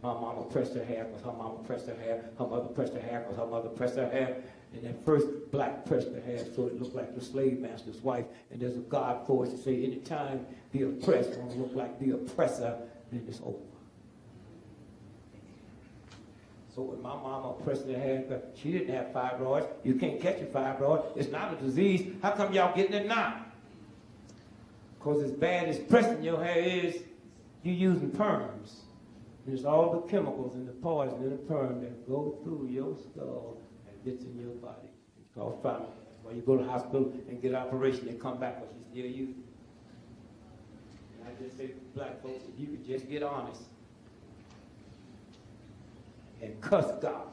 My mama pressed her hair because her mama pressed her hair. Her mother pressed her hair because her mother pressed her hair. And that first black pressed her hair so it looked like the slave master's wife. And there's a God for us to say anytime the oppressed won't look like the oppressor, then it's over. So when my mama pressed her hair, she didn't have fibroids. You can't catch a fibroid. It's not a disease. How come y'all getting it now? Because as bad as pressing your hair is, you're using perms. And it's all the chemicals and the poison in the perm that go through your skull and gets in your body. It's called fibroid. That's why you go to the hospital and get an operation and come back because it's near you. And I just say to black folks, if you could just get honest and cuss God.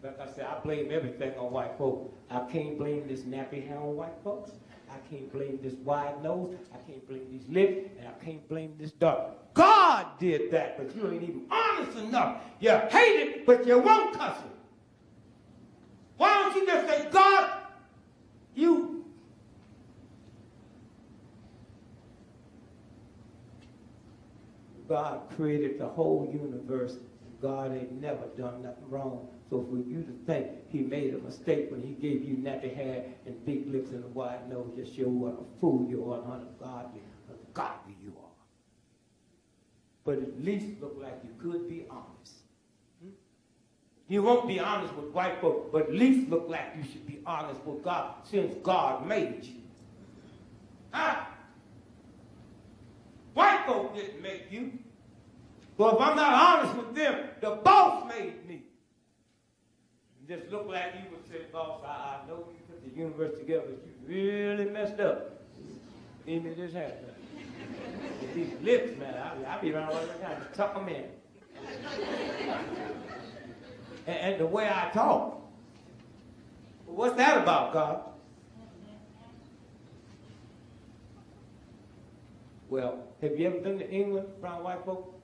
Like I said, I blame everything on white folks. I can't blame this nappy hair on white folks. I can't blame this wide nose. I can't blame these lips. And I can't blame this dark. God did that, but you ain't even honest enough. You hate it, but you won't cuss it. Why don't you just say, God, you. God created the whole universe. God ain't never done nothing wrong. So for you to think he made a mistake when he gave you nappy hair and big lips and a wide nose, just show what a fool you are and ungodly you are. But at least look like you could be honest. You won't be honest with white folk, but at least look like you should be honest with God since God made you. Huh? White folk didn't make you. Well, if I'm not honest with them, the boss made me. Just look like you would say, boss, I know you put the universe together, but you really messed up. Give me this hat. With these lips, man, I be around all the time to tuck them in. And the way I talk. What's that about, God? Well, have you ever been to England around white folk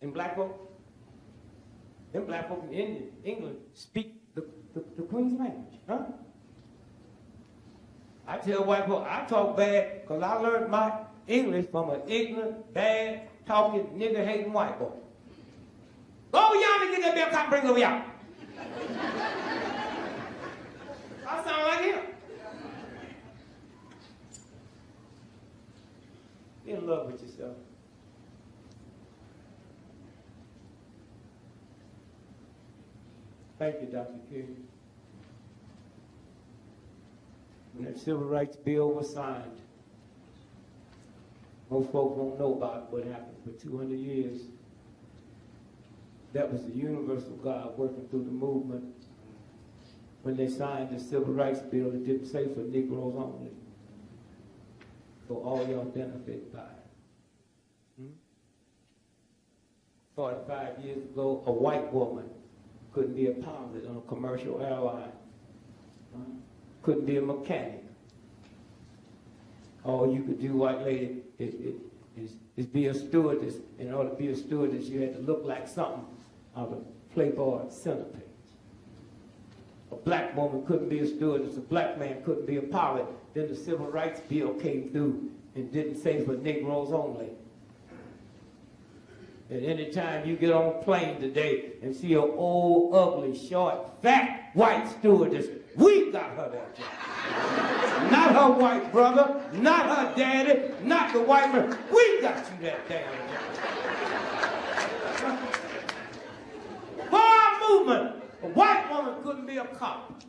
and black folk? Them black folk in England speak the Queen's language, huh? I tell white folk, I talk bad because I learned my English from an ignorant, bad, talking, nigger-hating white boy. Go yonder and get that bell cop, bring over here. I sound like him. Be in love with yourself. Thank you, Dr. King. When that Civil Rights Bill was signed, most folks won't know about what happened for 200 years. That was the universal God working through the movement. When they signed the Civil Rights Bill, it didn't say for Negroes only. So all y'all benefit by it. 45 years ago, a white woman couldn't be a pilot on a commercial airline. Couldn't be a mechanic. All you could do, white lady, is be a stewardess. In order to be a stewardess, you had to look like something out of Playboy Centerpage. A black woman couldn't be a stewardess. A black man couldn't be a pilot. Then the Civil Rights Bill came through and didn't say for Negroes only. And anytime you get on a plane today and see an old, ugly, short, fat, white stewardess, we got her that job. Not her white brother, not her daddy, not the white man. We got you that damn job. For our movement, a white woman couldn't be a cop.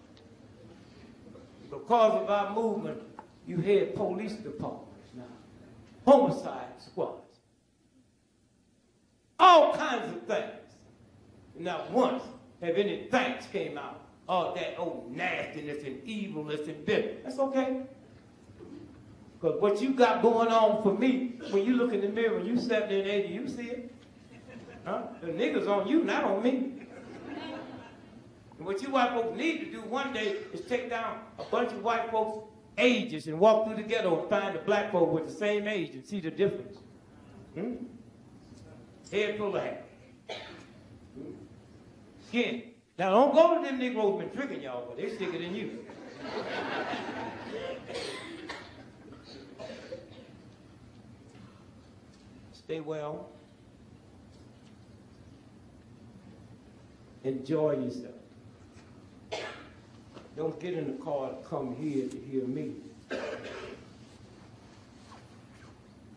Because of our movement, you had police departments now, homicide squads, all kinds of things. Not once have any thanks came out. All that old nastiness and evilness and bitterness. That's okay. Because what you got going on for me, when you look in the mirror, when you 70 and 80, you see it. Huh? The niggas on you, not on me. And what you white folks need to do one day is take down a bunch of white folks' ages and walk through the ghetto and find the black folk with the same age and see the difference. Head full of hair. Skin. Now don't go to them Negroes been tricking y'all, but they sicker than you. Stay well. Enjoy yourself. Don't get in the car to come here to hear me.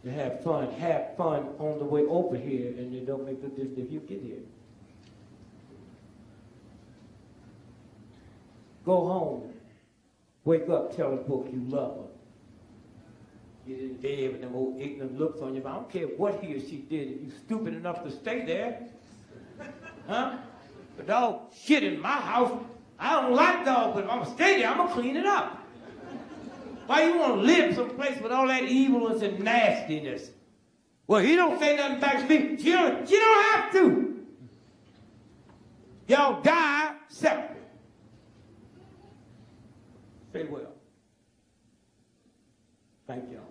To have fun on the way over here, and it don't make a difference if you get here. Go home, wake up, tell the book you love her. Get in bed with them old ignorant looks on you, but I don't care what he or she did. If you stupid enough to stay there, huh? The dog shit in my house. I don't like dogs, but if I'm gonna stay there, I'm gonna clean it up. Why you wanna live someplace with all that evilness and nastiness? Well, he don't say nothing back to me. You don't have to. Y'all die separate. Stay well. Thank y'all.